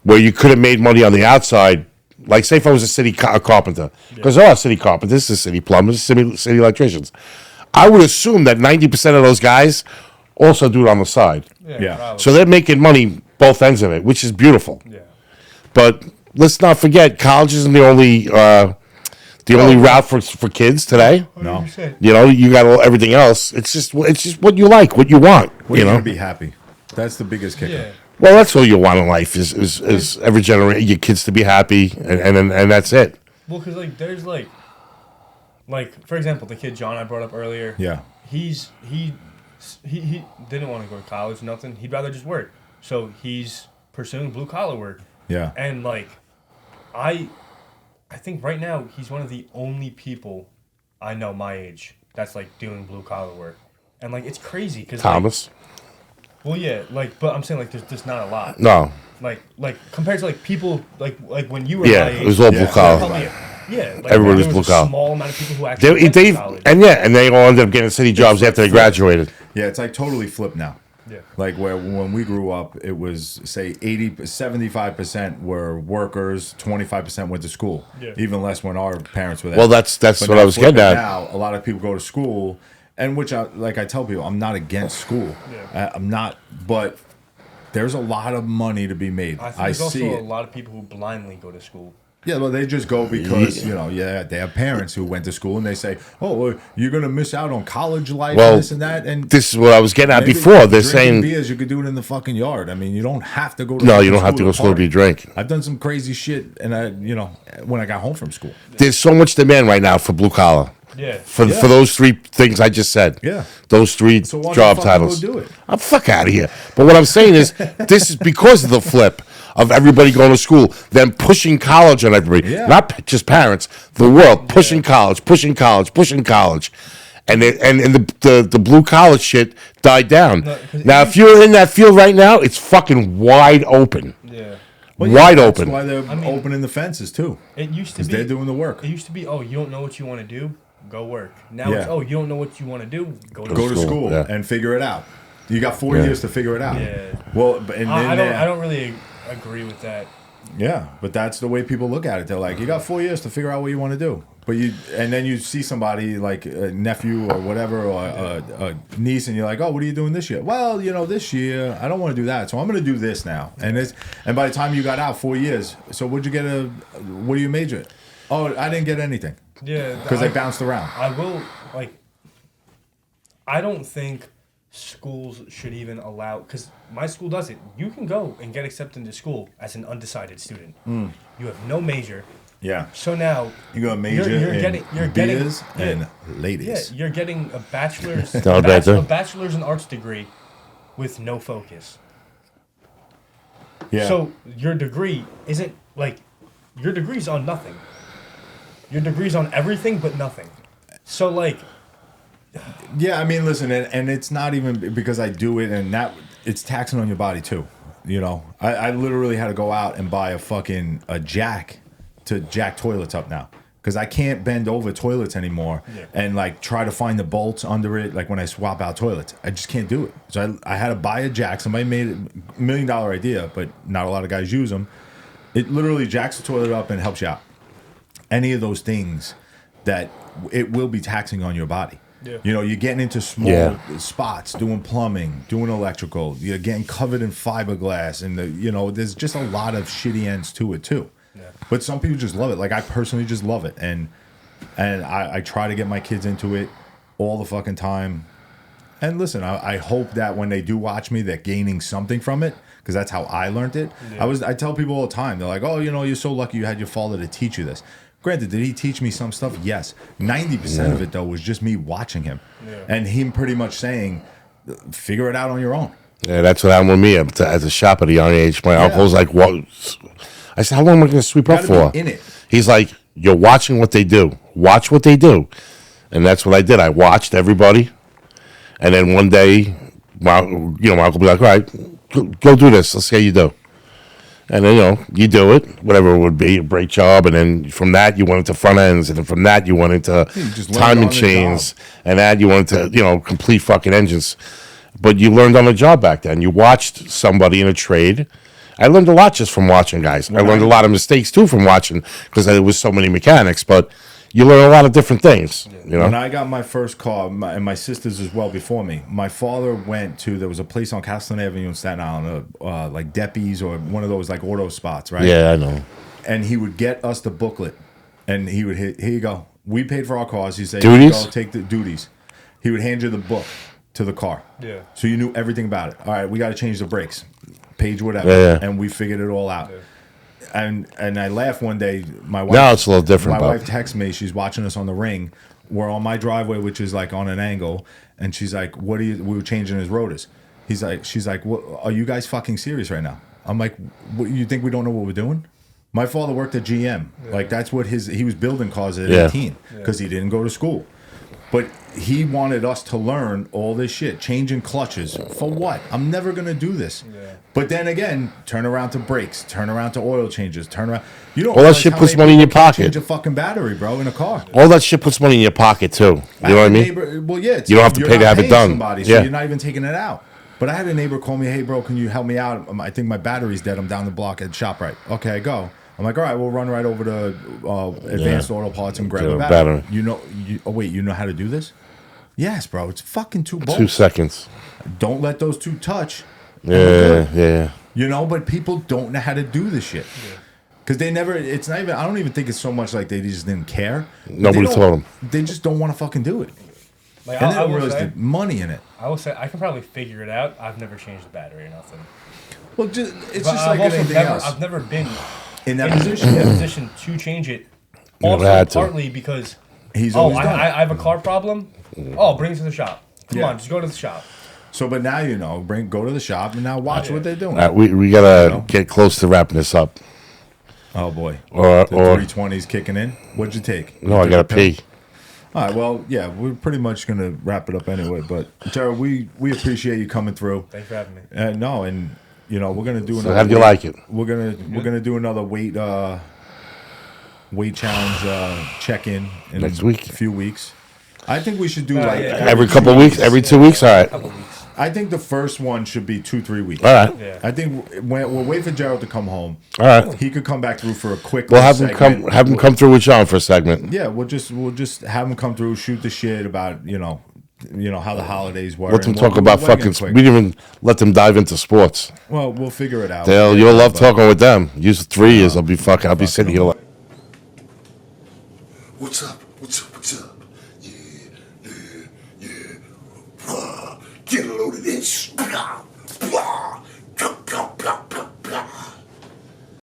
you could have made money on the outside. Like, say if I was a city carpenter, because there are city carpenters, there's city plumbers, city electricians. I would assume that 90% of those guys also do it on the side. Yeah. Probably. So they're making money both ends of it, which is beautiful. Yeah. But let's not forget, college isn't the only route for kids today. No. 100%. You know, you got everything else. It's just what you like, what you want. Well, you you're know, gonna be happy. That's the biggest kicker. Yeah. well, that's all you want in life is every generation your kids to be happy, and that's it. Well, because like there's like for example, the kid John I brought up earlier. Yeah. He didn't want to go to college, nothing. He'd rather just work. So he's pursuing blue collar work. Yeah. And like, I think right now he's one of the only people I know my age that's like doing blue collar work. And like it's crazy because Thomas, well, yeah, like, but I'm saying like there's just not a lot. no, Like compared to like people like when you were yeah, my age, it was all blue Yeah. collar. probably, yeah, like Everybody was there blue was collar. a small amount of people who actually went They to college. and they all ended up getting city jobs after they graduated. Yeah, it's like totally flipped now. Yeah. Like where when we grew up, it was say 75% were workers, 25% went to school. Yeah. Even less when our parents were there. Well, that's But what now I was getting flipping at. Now a lot of people go to school, and which I tell people, I'm not against school. Yeah. I'm not, but there's a lot of money to be made. I think I there's see also it. a lot of people who blindly go to school. Yeah, well, they just go because they have parents who went to school and they say, "Oh, well, you're gonna miss out on college life Well, and this and that." And This is what I was getting at maybe before. They're drinking saying beers, you could do it in the fucking yard. I mean, you don't have to go. To no, fucking you don't have to go to school to party. be drink. I've done some crazy shit, and when I got home from school. There's so much demand right now for blue collar. Yeah. For those three things I just said. Yeah. Those three So why don't job you fucking titles. go do it? I'm fuck out of here. But what I'm saying is, this is because of the flip of everybody going to school, them pushing college on everybody. Yeah. Not just parents, the world pushing college, pushing college, pushing college. And the blue collar shit died down. No, 'cause Now, if you're in that field right now, it's fucking wide open. Yeah. Well, Wide that's open. why they're I mean- opening the fences too, It used to because be they're doing the work. It used to be, oh, you don't know what you want to do, go work. Now Yeah. it's, oh, you don't know what you want to do, go to Go to school, school yeah. and figure it out. You got 4 Yeah. years to figure it out. Yeah. Well, and I then don't really agree with that. Yeah, but that's the way people look at it. They're like, you got 4 years to figure out what you want to do. But then you see somebody like a nephew or whatever, or a niece, and you're like, oh, what are you doing this year? Well, this year I don't want to do that, so I'm going to do this now. And by the time you got out 4 years, so what do you major in? Oh, I didn't get anything Yeah. because I bounced around. I will, I don't think schools should even allow, because my school does it. You can go and get accepted into school as an undecided student. You have no major. Yeah, So now you got to major you're in getting beers yeah. and Yeah, ladies. you're getting a bachelor's, Not a bad thing. a bachelor's in arts degree with no focus. Yeah. So your degree isn't your degree's on nothing. Your degree's on everything but nothing. So Yeah, I mean, listen, and it's not even because I do it, and that it's taxing on your body too. I literally had to go out and buy a jack to jack toilets up now because I can't bend over toilets anymore and try to find the bolts under it. Like when I swap out toilets, I just can't do it. So I had to buy a jack. Somebody made it $1 million idea, but not a lot of guys use them. It literally jacks the toilet up and helps you out. Any of those things that it will be taxing on your body. Yeah. You're getting into small spots, doing plumbing, doing electrical. You're getting covered in fiberglass, and there's just a lot of shitty ends to it too. Yeah. But some people just love it. Like I personally just love it, and I try to get my kids into it all the fucking time. And listen, I hope that when they do watch me, they're gaining something from it, because that's how I learned it. Yeah. I tell people all the time, they're like, oh, you're so lucky you had your father to teach you this. Granted, did he teach me some stuff? Yes. 90% of it, though, was just me watching him. Yeah. And him pretty much saying, figure it out on your own. Yeah, that's what happened with me as a shop at a young age. My uncle's like, "What?" I said, "How long am I going to sweep up for?" In it. He's like, "You're watching what they do. Watch what they do," and that's what I did. I watched everybody, and then one day, my uncle would be like, "All right, go do this. Let's see how you do." And then you do it, whatever it would be, a great job, and then from that you went into front ends, and then from that you went into timing chains, and that you went into complete fucking engines. But you learned on the job back then. You watched somebody in a trade. I learned a lot just from watching guys. I learned a lot of mistakes too from watching because there was so many mechanics. But you learn a lot of different things. When I got my first car, and my sisters as well before me, my father went to, there was a place on Castleton Avenue in Staten Island, like Deppie's or one of those like auto spots, right? Yeah, I know. And he would get us the booklet, and he would hit, here you go. We paid for our cars. He said, duties? Go take the duties. He would hand you the book to the car. Yeah. So you knew everything about it. All right, we got to change the brakes. Page whatever. Yeah. And we figured it all out. Yeah. And I laughed one day. My wife. Now it's a little different. My wife texts me. She's watching us on the Ring. We're on my driveway, which is like on an angle, and she's like, "What are you?" We were changing his rotors. She's like, "What? Are you guys fucking serious right now?" I'm like, "What, you think we don't know what we're doing?" My father worked at GM. Yeah. Like that's what he was building cars at 18 because he didn't go to school. But he wanted us to learn all this shit, changing clutches. For what? I'm never going to do this. Yeah. But then again, turn around to brakes, turn around to oil changes, turn around. You don't all that shit puts money in your pocket. Change a fucking battery, bro, in a car. All that shit puts money in your pocket, too. You know what I mean? Well, yeah. You don't have to pay to have it done. Somebody, so you're not even taking it out. But I had a neighbor call me, hey, bro, can you help me out? I think my battery's dead. I'm down the block at ShopRite. Okay, I go. I'm like, all right, we'll run right over to Advanced Auto Parts and grab a battery. You know how to do this? Yes, bro. It's fucking 2 bolts. 2 seconds. Don't let those two touch. Yeah. But people don't know how to do this shit. Because they never, it's not even, I don't even think it's so much like they just didn't care. Nobody told them. They just don't want to fucking do it. Like, and they don't realize the money in it. I will say, I can probably figure it out. I've never changed the battery or nothing. Well, it's just like anything else. I've never been in that position to change it. Also, partly because he's always done it. I have a car problem. Oh, bring it to the shop. Come on, just go to the shop. So, but now go to the shop and now watch what they're doing. We gotta get close to wrapping this up. Oh boy, or 320's kicking in. What'd you take? No, I gotta pee. All right, well, yeah, we're pretty much gonna wrap it up anyway. But Gerald, we appreciate you coming through. Thanks for having me. We're gonna do another. So how do you like it? We're gonna do another weight challenge check-in in next week, a few weeks. I think we should do every couple of weeks, every 2 weeks. All right. I think the first one should be 2-3 weeks. All right. Yeah. I think we'll wait for Gerald to come home. All right. He could come back through for a quick. We'll have him come through with John for a segment. Yeah, we'll just have him come through, shoot the shit about how the holidays work. Let them talk about fucking. We didn't even let them dive into sports. Well, we'll figure it out. You'll love talking with them. Use 3 years. I'll be sitting here.